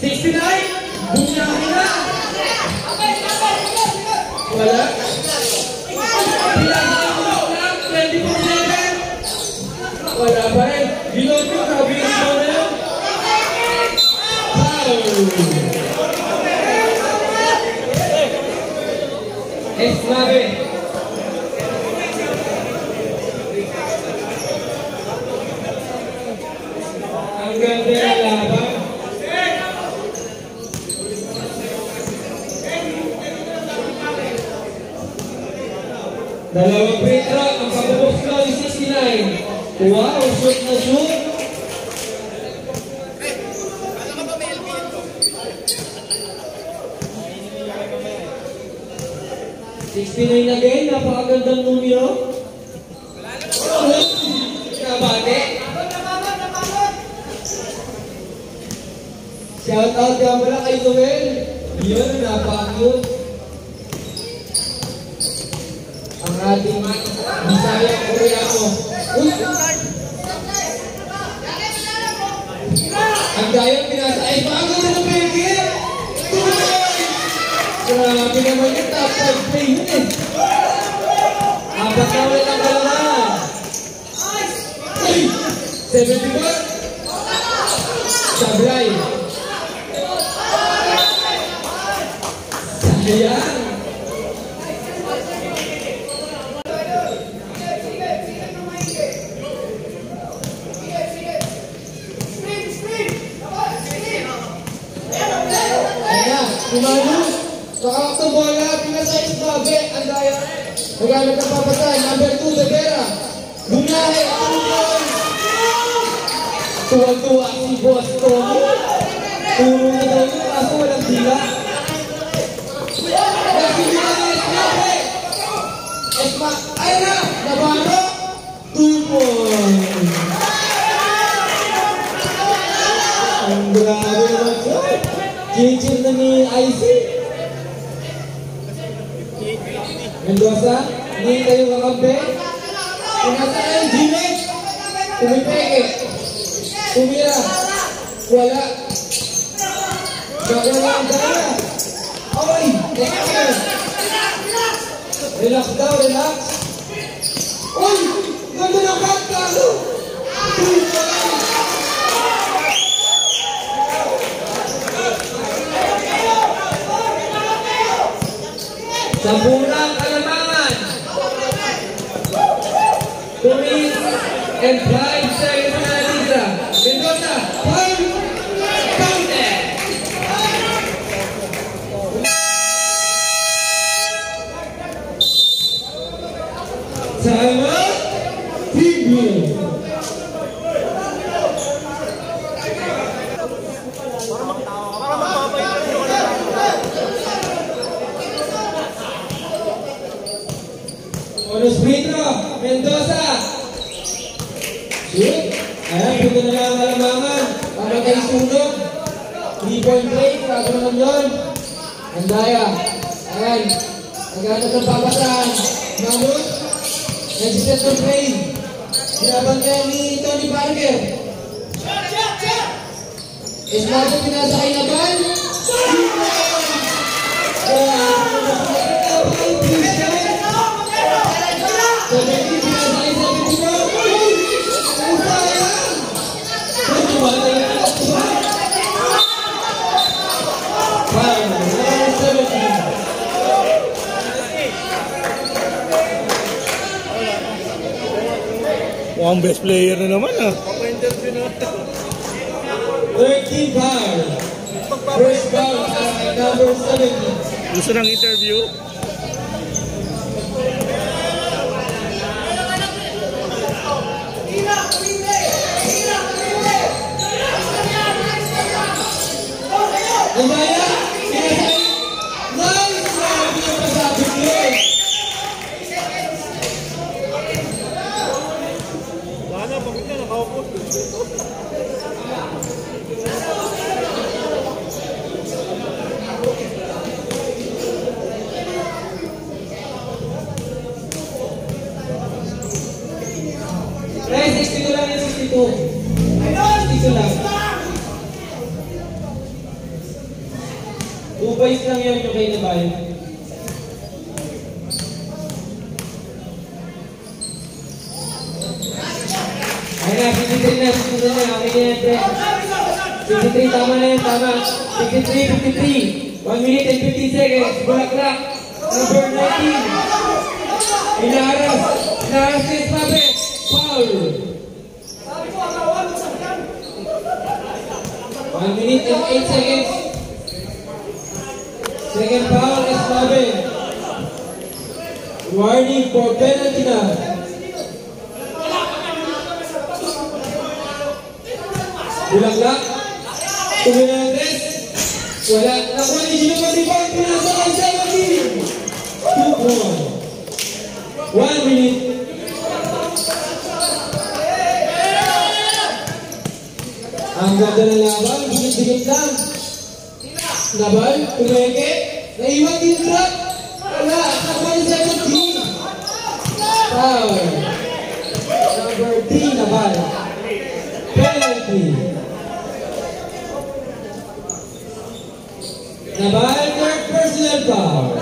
69. Bumiyakin na. Wala. Pinasa ang Bulaklak. 24-7. Wala pa rin. Gilot yun. Sabi ng ikaw na yun. Esmabe. Ang ganda ng laban. Dalawang free throw. Ang pagbubox ko ay 69. Wow, shoot na shoot. Again, napakagandang numero. Kabate. Shout out ka pala kay Noel. Yun, napaka-cute. Ang ating Bisaya Koreano. Ang dayang pinasa ay bago na ng Pekir. Grabe naman yung top 5 play yun eh. Apat na ulit ang kalaman. 71. Sablay. Sayang. Tumanus. Nakakatong bola. Pinasa Isbabe. Andaya. Naghanap ng papasan. Number 2, Rivera. Bunahe. Tulong. Tuwag-tuwa si Boss Tommy. Tulong na daw yun. Kaso walang sila. Nagsibila ni Esmabe. Ayun na. Nabago. 2 points. Ang grabe naman siya. Chichir na ni IC. Mendoza, hindi kayo kakampi. Pinasa kayo, Jimet. Tumipeke. Tumira. Wala. Wala ang daya. Okay. Relax daw, relax. Uy! Ganda ng kanta! Sampurang Kalamangan. 2 minutes and 5 seconds na natira. Mendoza, one, counted. Sama, Tigbo. Bonus free throw, Mendoza. Shoot. Ayan, punta na lang ang Kalamangan. Para kayo sunog. 3-point play, kaso naman yun. Andaya. Ayan. Naghanap ng papasan. Mahmud. Nagsiset ng play. Binabantayan ni Tony Parker. Esmabe pinasakay na bal. Ang best player na naman ah. 13 foul. First foul at number 70. Gusto ng interview? Andaya, pinasay. Nice! Grabe yung pasabi niyo. Wala, bakit na nakaupo? Guys, 62 lang yung 62. 62 lang. 2 points lang yun yung kayo na bayo. Ay na, 53 na. Okay na yan, pre. 53, tama na yan, tama. 53, 53. 1 minute and 15 seconds. Bulaklak. Number 19. Inaharas. Inaharas ni Esmabe. Foul. 1 minute and 8 seconds. Second foul, Esmabe. Warning for penalty na. Bulaklak. Tumira ng tres. Wala. Nakuha ni Gino Matibang. Pinasa kay 17. 2 points. 1 minute. Ang ganda ng laban. Dikit-dikit lang. Nabal. Tumeke. Naiwan din drop. Wala. Nakuha ni 17. Foul. Number 3 Nabal. Penalty. Nabal, third personal foul.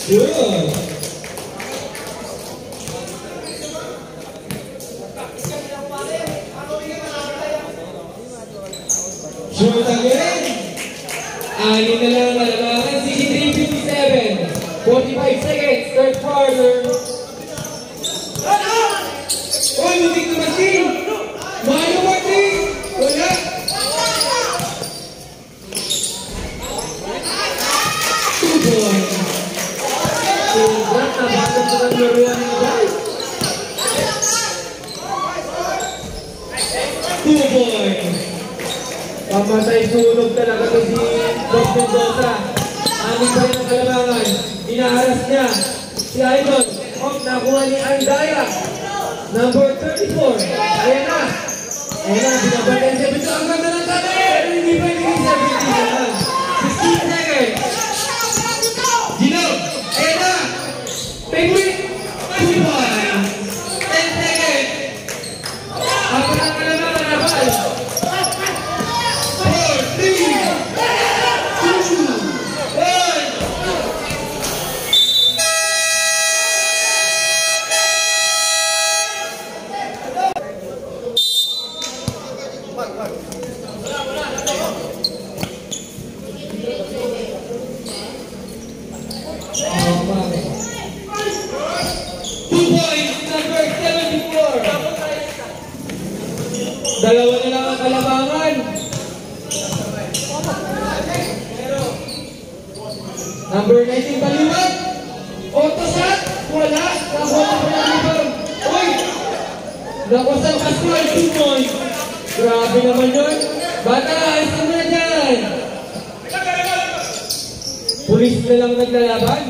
Good. Shoot again. Anin na lang ang Kalamangan. 63-57. 45 seconds. Third quarter. Uy, mutik na machine. Mario Ingat na bakit sa number 1 ng guys. 2 points. Pamatay sunog talaga to si Bob Mendoza. Amin pa rin ang kalamangan. Inaharas niya. Si Idol. Nakuha ni Andaya. Number 34. Ayan na. Ayan na. Binabantay siya. Bito ang ganda ng tabi. Pero hindi pa hindi siya. 16 seconds. Gino. Ayan na. Penguin. 2 points. 10 seconds. Apat ang kalamangan na bal. 4, 3, 2, 1. Dalawa na lang ang kalamangan. Number 19 baliwag. Autosat. Wala. Nakuha pa ng rebound. Uy! Nakusan Pascual 2 points. Grabe naman yun. Bata, ayos mo na dyan. Pulis na lang naglalaban.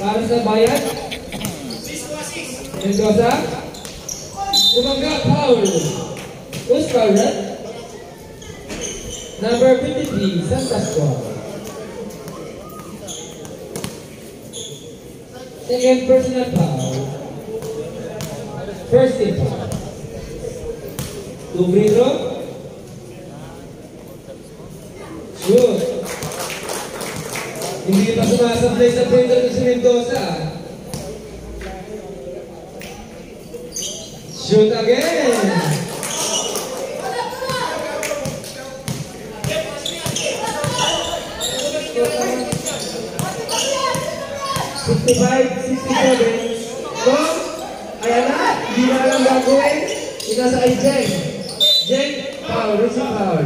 Para sa bayan. Mendoza. Umaga, foul. Who's foul, right? Number 53, San Pascual. Second personal foul. First team foul. 2 free throw. Shoot. Hindi pa sumasablay sa free throw si Mendoza. Shoot again. 65-67. So, ayan na. Hindi na lang gagawin. Inasa kay Jen. Jen, foul. Richie foul.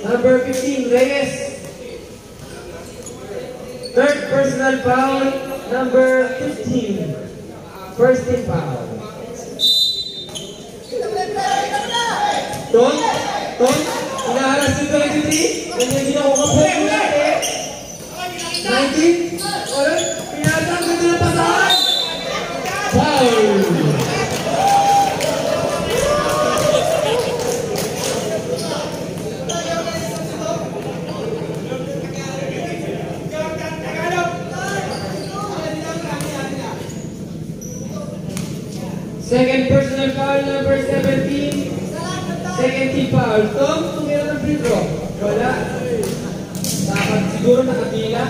Number 15, Reyes. Third personal foul. Number 15. First team foul. Ton, inaharas yung 23. Ganyan din ako kapag natin. 19. Alright, pinatang ko na pasahan. Foul. Second personal foul, number 17. Second team foul. Tom, tumira ng free throw. Wala. Dapat siguro nakapila.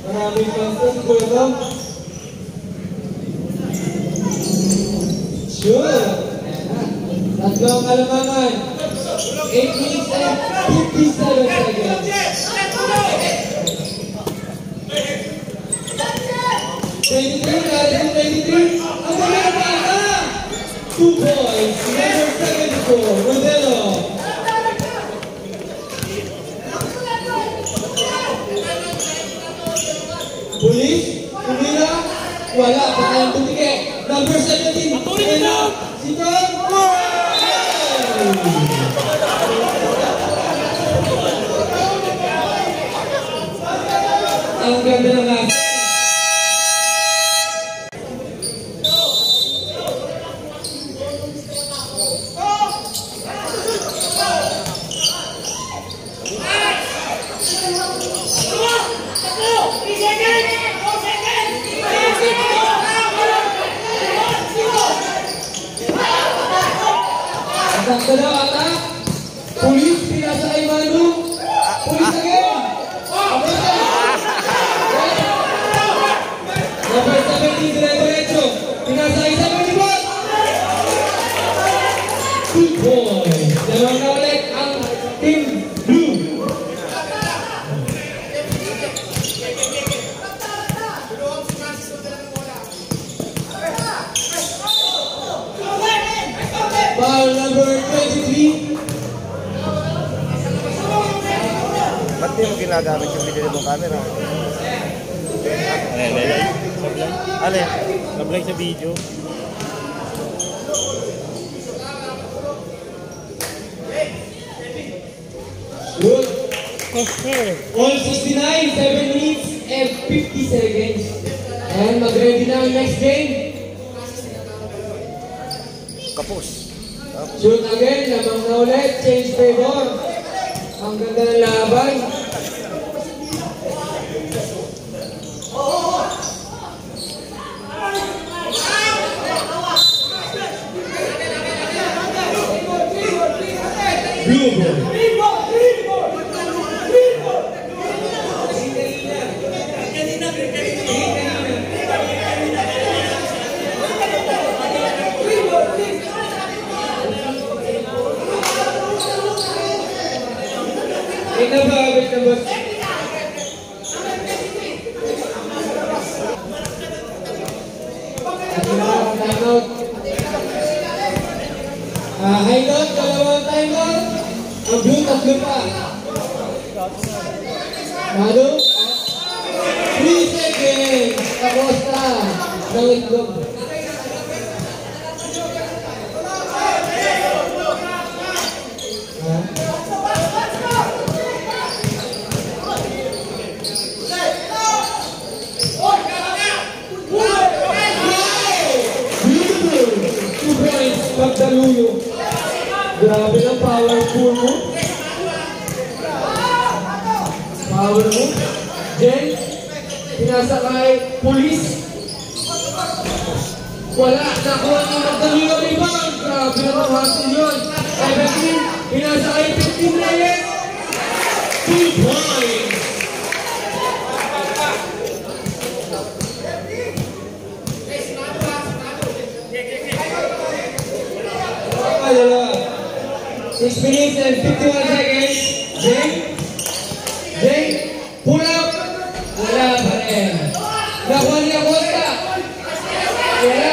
Maraming panto, siguro Tom. Sure. Tatlong kalamangan. 8 minutes and 57 seconds. 23, natin 23. Ang kalamangan! 2 points. Number 74, Rodelo. Police, kumila, wala, pakayang butike. Number 17, si Tom. Ang ganda ng akin. Ang dalawa ata, Police, pinasa kay Manu. Police again. Number 17, dire-diretso. Pinasa kay 71. 2 points. Dalawang na ulit ang Team Blue. Foul number 23. Ba't di mo ginagamit yung video mong camera? Ano yan? Nablay sa video. Good. All 69, 7 minutes and 50 seconds. And mag-ready na ang next game. Kapos. Shoot again, lamang na ulit, change favor. Ang ganda ng laban. Blue ball. Ito ba, abit na boss? Timeout. High note, dalawang timeout. Ang blue, tatlo pa. Mano? 3 seconds. Tapos na. Ng itlog. Pagdaluyo. Grabe ng powerful mo. Power mo. Jen, pinasa kay police. Wala. Nakuha ni Magdaluyo rebound. Grabe ng hasil yun. 17, pinasa kay 15 Reyes. 2 points. Dalawa. 6 minutes and 51 seconds. Jay, pull up. Wala pa rin. Nakuha niya Costa. Wala.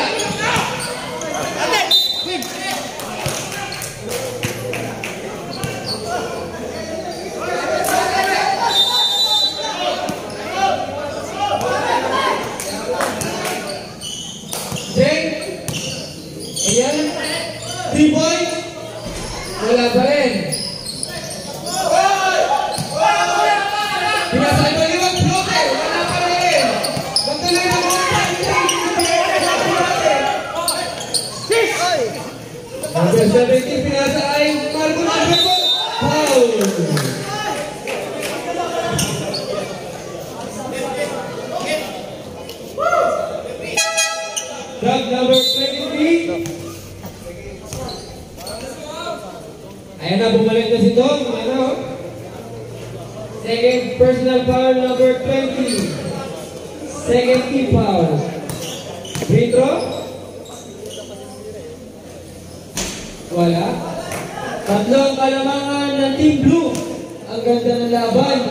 Jay, ayan. 3 points. Wala pa rin. Pinasay pa liwag, bloke. Wala pa rin. Magtuloy na mo. Number 17, pinasa ay Marco Navarro. Foul. Drug number 23. Ayan na, bumalik na si Tom. Ano? Second personal foul number 20. Second team foul. Free throw? Wala. Tatlo ang kalamangan ng Team Blue. Ang ganda ng laban.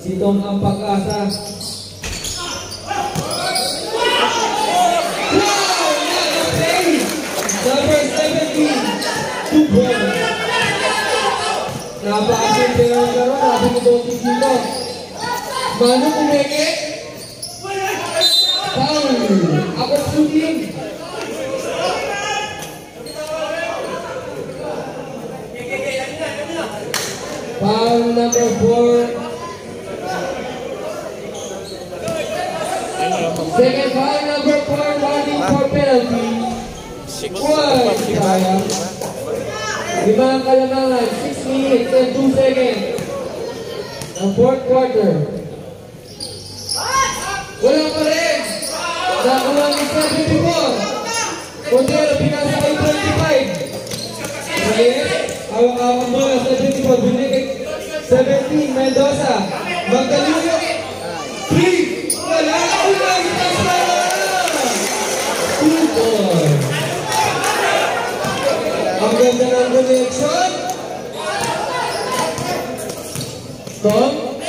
Si Tom ang pag-asa. Number 17, 2 points. Napakasin sila ng laro, nabi ni Botis dito. Mano kumeke? Foul. Ako shooting. Foul number 4. Second foul number 4, warning for penalty. Sayang. 5 ang kalamangan, 6 minutes and 2 seconds. Ang fourth quarter. Wala pa rin. Nakuha ni 74. Kondero, pinasa kay 25. Reyes, awak-awak bola, 74. Binigay 17, Mendoza. Magdaluyo. 3. Wala. Ulang tasa. 2 points. Ang ganda ng connection. Tom.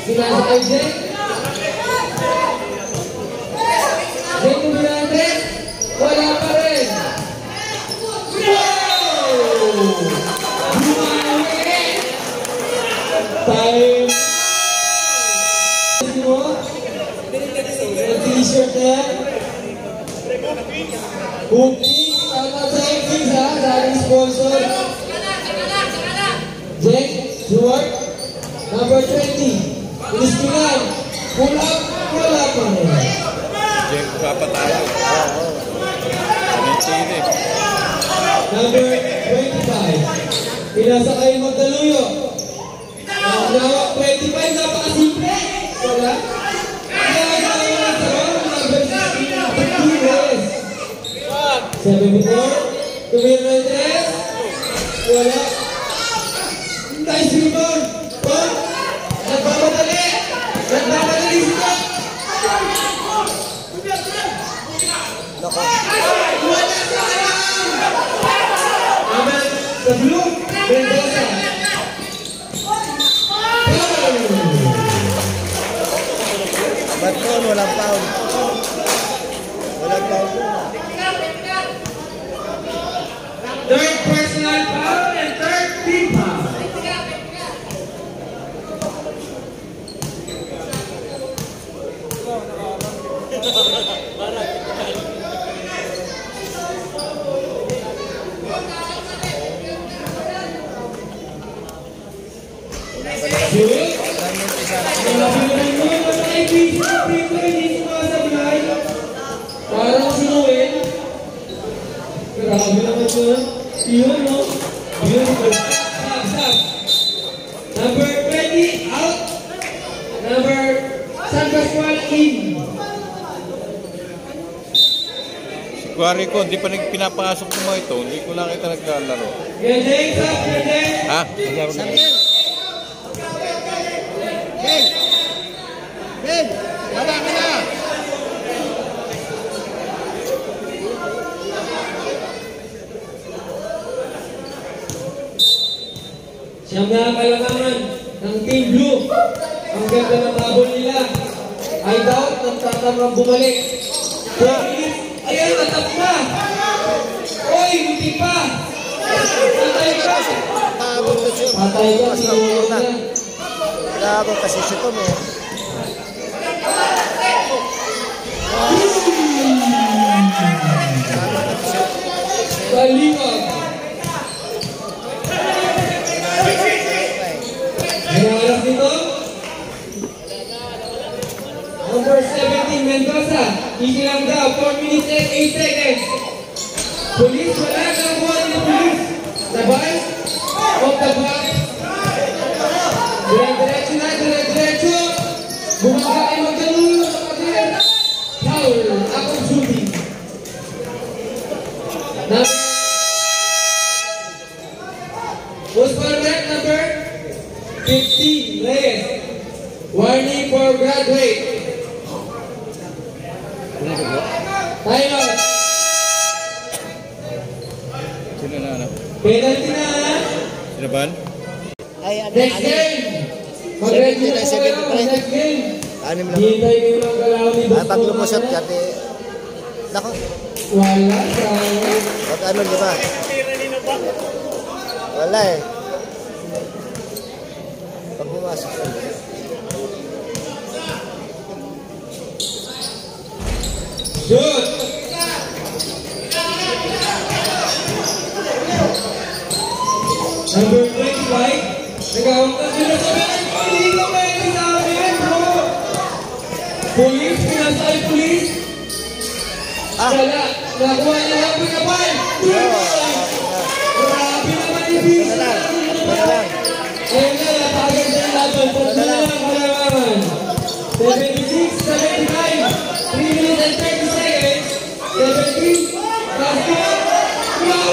Sinasa kay Jay. Jay kumilante. Wala pa rin. Wow! Time. niya. Booking, tama sa X6 ha, sa ating sponsor. Jack Stewart, number 20. Inispinan, pull up, wala pa rin. Jack, papatayo. Sanay-sili. Number 25. Pinasakay Magdaluyo. Nawak 25, napakasimple. Wala. Number 16, 74. Tumira ng tres. Wala. Nice rebound. Ball. Nagmamadali. Nagmamadali sila. Nako. Wala sa alam. Amen. Sa blue. Mendoza. Ba't noon walang foul? Walang foul. Third personal foul and third team foul. Parang si Noel. Grabe naman yun. Yun, no? Beautiful. Stop. Number 20, out. Number San Pascual, in. Si Quarry ko, hindi pa pinapasok ng mga ito. Hindi ko lang kita naglalaro. Gendeng, stop, Gendeng. Ha? Naglaro na. Ben! Wala ka na! Siyang nakakalamangan ng Team Blue. Ang ganda ng habol nila. I doubt nagtatamang bumalik. 4 minutes. Ayan, natap na. Oy, buti pa. Patay ka. Paabot na siya. Patay ka, sinulog na. Paabot kasi siya ito mo. Baliwag. Hinaharap nito. Number 17, Mendoza. Easy lang daw. 4 minutes and 8 seconds. Police, wala kang buwan ng police. Sabay. Off the back. Dire-diretso na, dire-diretso. Bumaga ay magdalulo sa pader. Foul. Akong shooting. Post for red number 15, Reyes. Warning for graduate. Time out. Sino na ano? Penalty na. Sino ba? Ay, ano? Next game. Mag-ready na po kayo. Next game. Anim lang. Hintay kayo ng galaw ni Ay, Boss pag lumusot Bomana. kasi... Nako. Wala. Sayang. Pag ano, di ba? Wala eh. Pag pumasok. Shoot. Number 25. Nagawag na sila sa bench. Hindi ko pwede sa amin, bro. Police, pinasay police. Wala. Nakuha niya lang pinapay. Grabe naman yung bis. Wala lang. Ayun na, napagod na yung laban. Tatlo na lang kalamangan. 76, 79, 3 minutes and 30 seconds. 17, basket. Wow!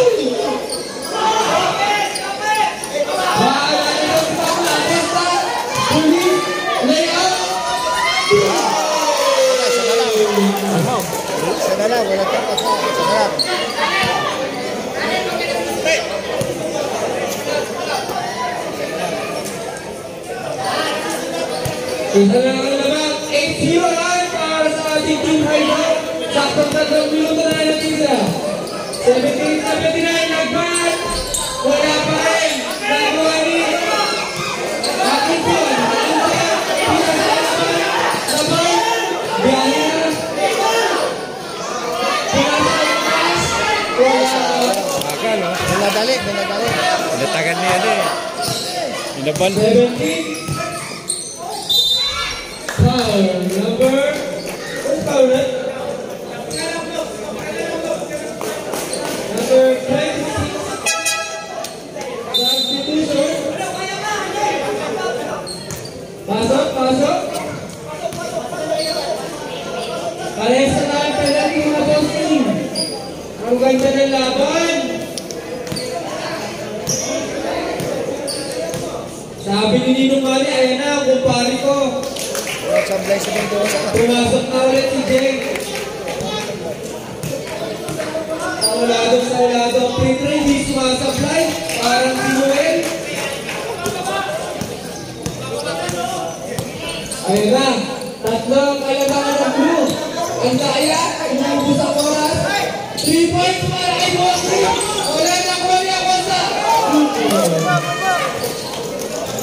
Bahala na lang sa mga testa. Police, layout. Isa na lang. Wala tapos na. Isa na lang. Isa lang ang laban. 8-0 lang para sa ating Team Hydro. Saktong 3 minuto na natira. 17-79, nagbat. Wala pa rin. Nagawa ni Akinpon. Pinasalaman. Laban. Biyahe na. Binadali. Pinatagan niya yan eh. Inaban. 17. Foul. Number. What's foul na? Number 26. Substitution. Pasok. Parehas na tayo penalty mga boss team. Ang ganda ng laban. Sabi ni Ninong Mali, ayan na, ang kumpari ko. Sablay sa Mendoza. Pumasok na ulit si Jake. Sa ulado ang free throw, hindi sumasablay. Parang si Noel. Ayun na, tatlo ang kalabangan ng blue. Ang daya, umubos ang oras. 3 points para kay Boston. Wala na Korea Basta.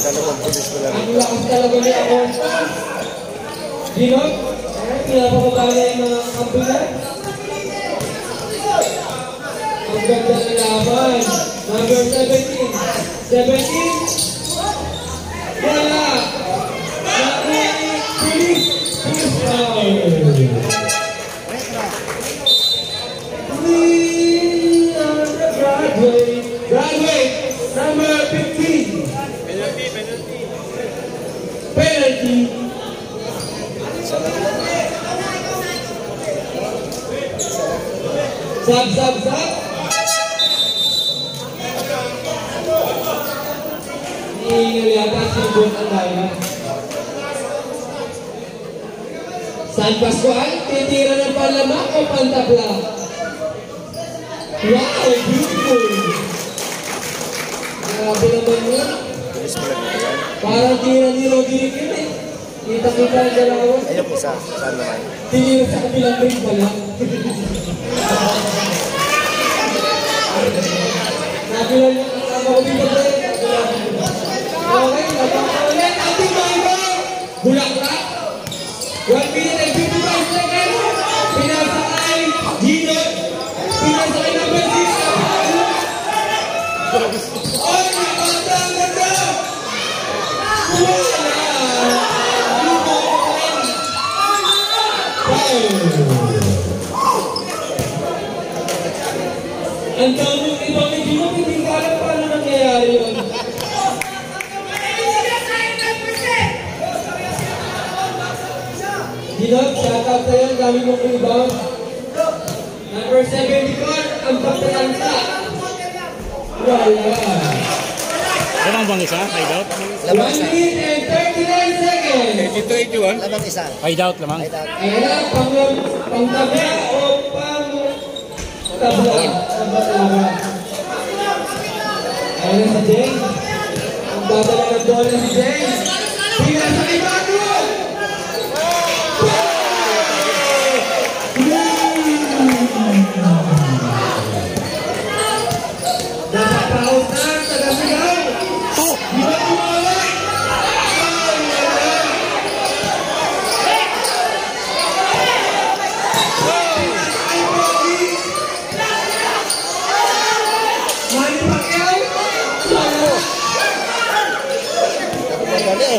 Dalawang pulis mo lang. Ang lakas talaga ni Acosta. Dinot, pinapapabala yung mga kampilan. Ang ganda ng laban. Number 17. 17. Wala. Nakuha ni Police. Graduate. Number 15. Penalty. Sab. Ini yata simbol ang daya. San Pascual, titira ng palamak o pantabla? Wow, beautiful! Grabe naman yun. Parang tira ni Roderick yun eh. Kita-kita ang dalawa. Ayun, isa. Saan naman? Tinira sa kabilang ring pala. Nabilang yung kasama ko dito ba? Okay, napakaulit. Ating mga Bulaklak. 1 minute and 55 seconds. Pinasakay Gino. Pinasakay number 6. Ay, napakaganda. Wala. Ang daming ibang Gino, hindi ka alam paano nangyayari yun. Gino, shout out sa'yo, ang dami mong rebound. Number 74, ang pagtatanta. Wala. Lamang bang isa? Hide out? 1 minute and 39 seconds. Dito 81. Lamang isa. Hide out lamang. Ayan na, pang-tabla o pang-tabla. Ayan na si James. Ang dadala ng bola si James. Pinasakay bago! Napapaus na, taga-sigaw! Di ba tumawag? Manny Pacquiao? Madali eh.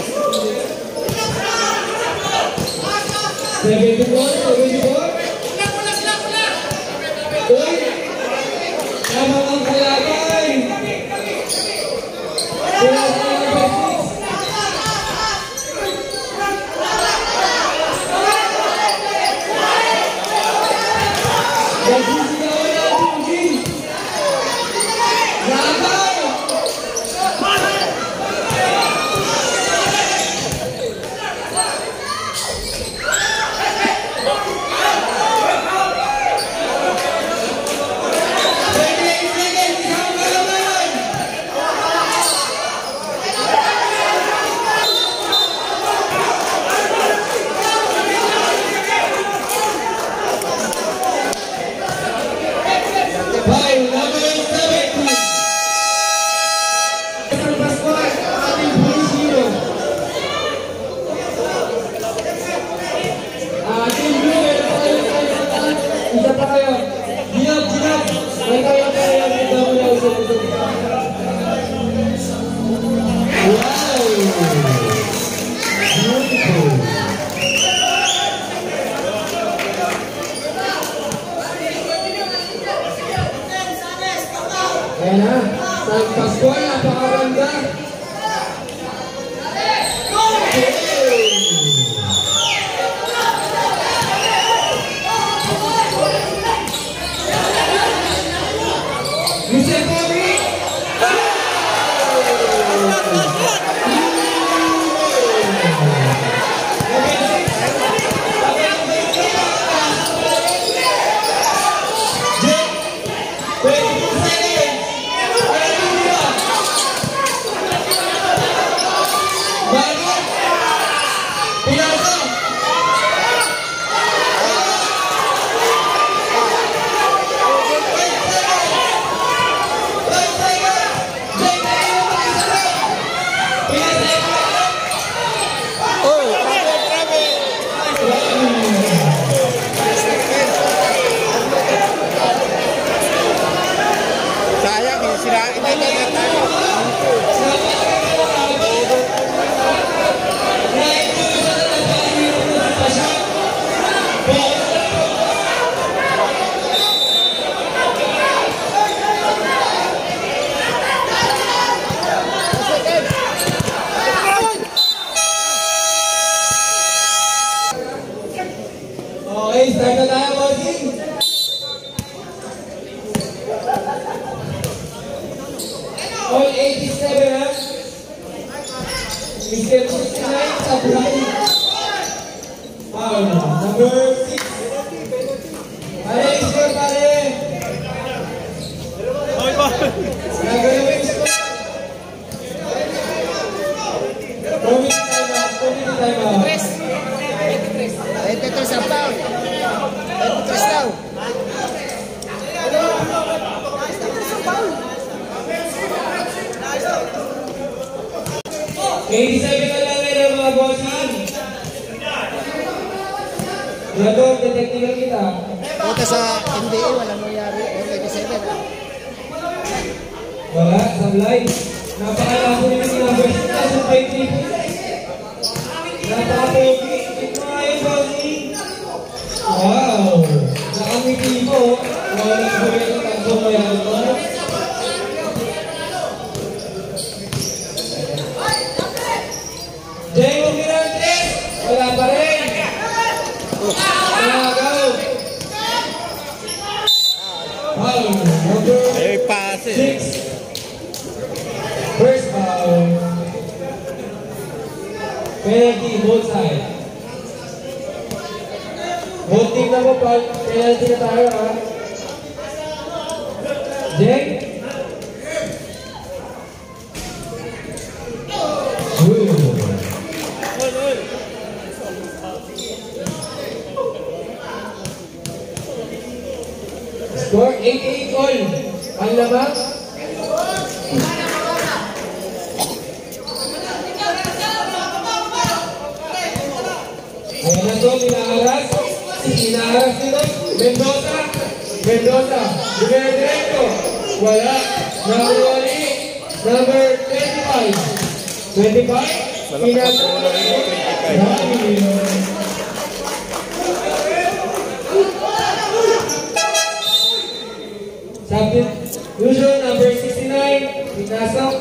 74. Uy! Tama ang kalaban! Wala sa number 6. Nagsisigawan na ang Pugin! Laban! Mr. 69 sa blind. Foul. Number 6. Pare, score pare. Nagawin yung score. Community time out. Community time out. 23 ang foul. 23 daw. Eighty-seven na lang ngayon mga bossing. Nagawin, detective kita. Ito sa NBA, walang nangyari. 27. Wala, sablay. Napakalako nila si number 6 na sa 5-3. Napaka-pogi. Ito nga yung bossing. Wow! Nakangiti mo. Wala na sa mga tansong mayan ito. Jay Mugirantes! Wala pa rin. Nagaw. Foul. Number Ayaw ipase. 6. First foul. Penalty, both side. Both team na po, penalty na tayo ha. Jay? Score 8-8 all. Ang lamang. Ayan na to, pinaaras. Pinaaras nito. Mendoza. Mendoza. Diretso. Wala. Nakuwali. Number 25. 25. Malapit na rin yung 25. Substitution number 69, pinasok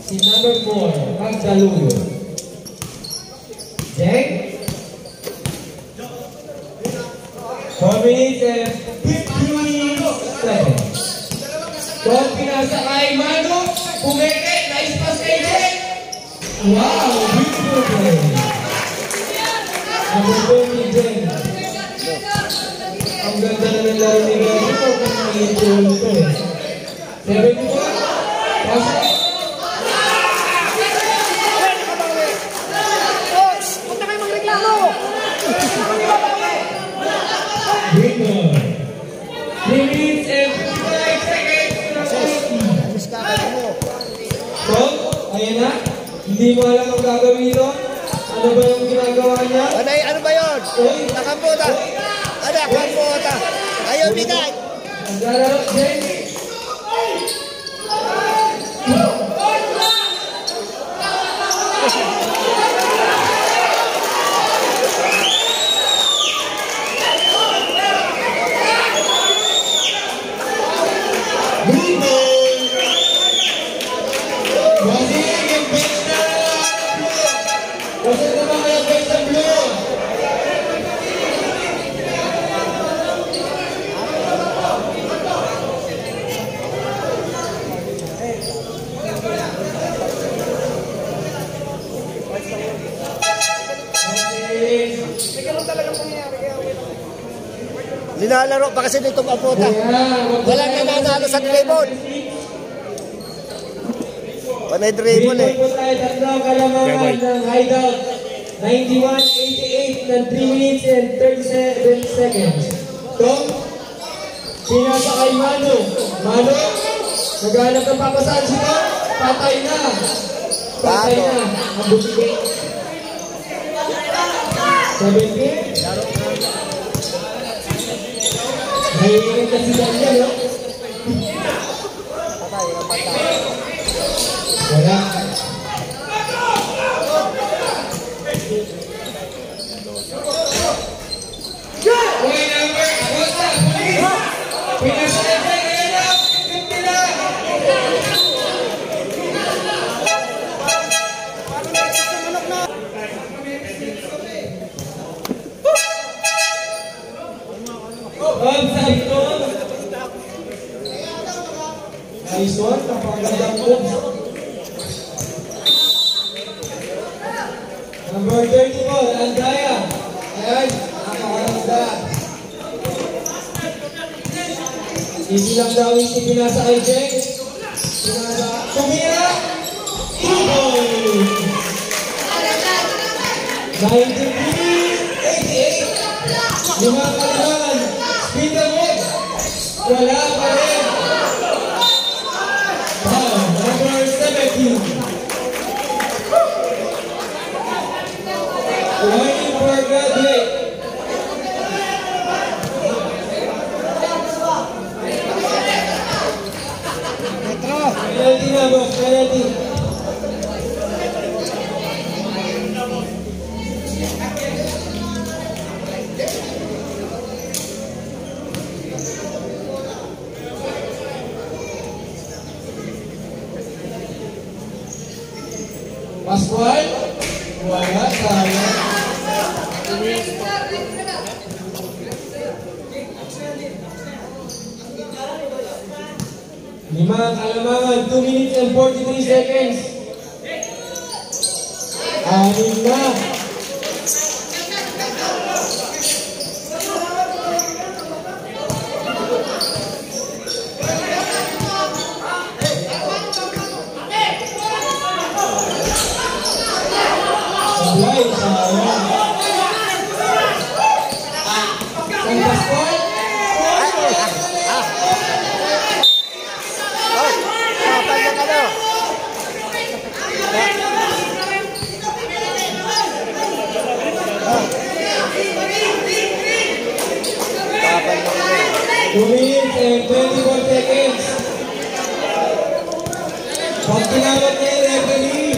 si number 4, Magdaluyo. Jeng? 4 minutes and 15 seconds. Kung pinasa kay Mano, pumeke, nice pass kay Jeng. Wow, beautiful play. Number 20, Jeng. Ang ganda na ng laro ni Gary. Ito kung nangyayon ito eh. 74. Pasok. Huwag na kayo magreklamo! Winner. 3 minutes and 55 seconds. Alis ka kayo mo. So, ayan na. Hindi mo alam ang gagawin ito. Ano ba yung ginagawa niya? Ano ba yun? Nakamputa. Nakamputa. Ayaw bigay. Ang lalaro, Jeng. Linalaro pa kasi nitong aputa. Walang nananalo sa dribble. Panay dribble eh. Dito tayo tatlo kalamangan ng hideout. 91-88 ng 3 minutes and 37 seconds. Tom, pinasa kay Mano. Mano, naghanap ng papasaan si Tom. Patay na. Patay na. Ang bukit. 17. Naiingit na si Daniel, no? Wala. Uy, number, Acosta, police! Pinasa na siya, ngayon na, 50 na! Offside to. Nice one, napakagandang moves. Number 34, Andrea. Ayan, nakakaranda. Easy lang daw yung pinasa kay Jeng. Tumira! Eagle! 93-88. Lima kalimangan. Speed the move. Wala pa rin. Wow, number 17. Warning for graduate. Penalty na boss, penalty. Pascual, wala, sayang. Lima kalamangan, 2 minutes and 43 seconds. Anim na. Sablay, sayang. San Pascual. Two minutes and 24 seconds. Pag tinawag niya yung referee,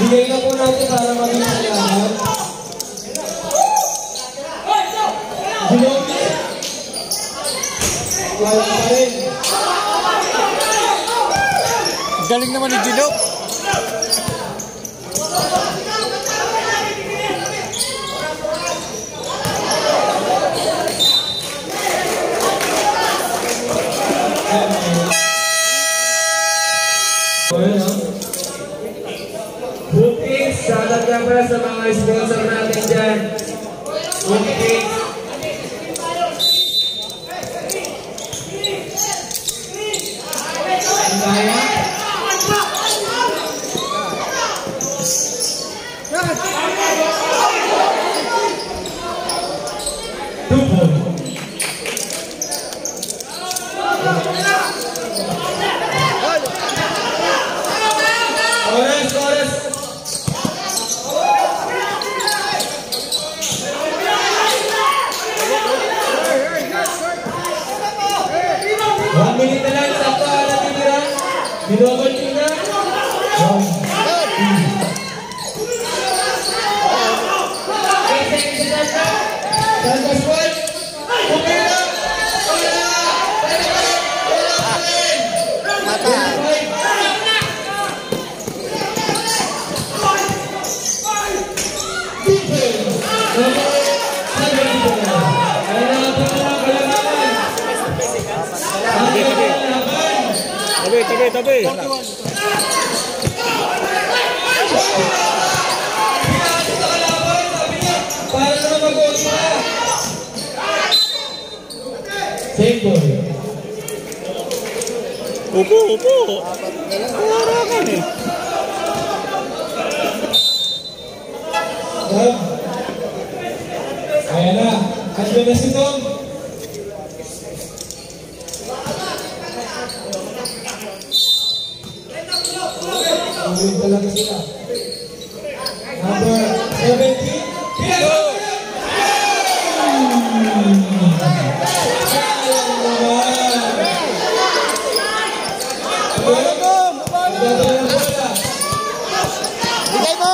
bigay na po natin para maging salamat. Ginobit. Wala pa rin. Galing naman ni Gino. Bookings, shoutout nga pala sa mga sponsor natin dyan. Bookings. Andaya. Tupo. Oras, oras. One minute na lang, sakto na natitira. Binobol team na. San Pascual. Pumila. Wala. Wala pa rin. Tabi. Para naman mag-uwi na. Same boy. Upo. Warakan eh. Ayan na. Andun na si Tom. Uwin talaga sila. Number 17. Pinag-uwi! Bigay mo!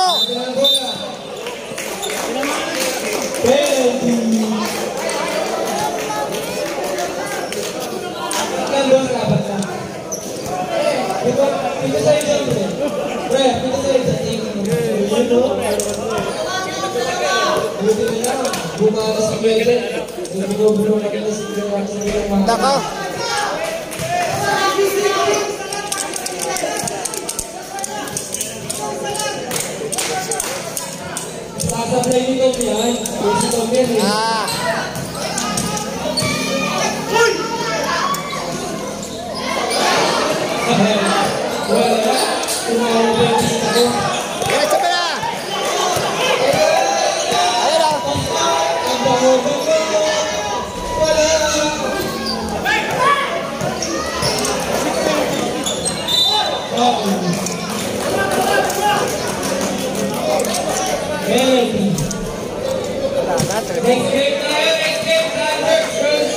Nako! Nakasablay ni Tom yan. Si Tom yan eh. Ah. Wala. Tumawag ba yung kita ko? Diretso pa na. Ayun o. Ang bango-bango. Wala. Penalty. Next game tayo. Next game. Thunderbirds versus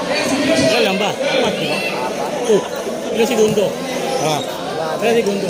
Exhibition. Wala lang ba? Apat, di ba? Oh, ilang segundo? Ah, Ilang segundo?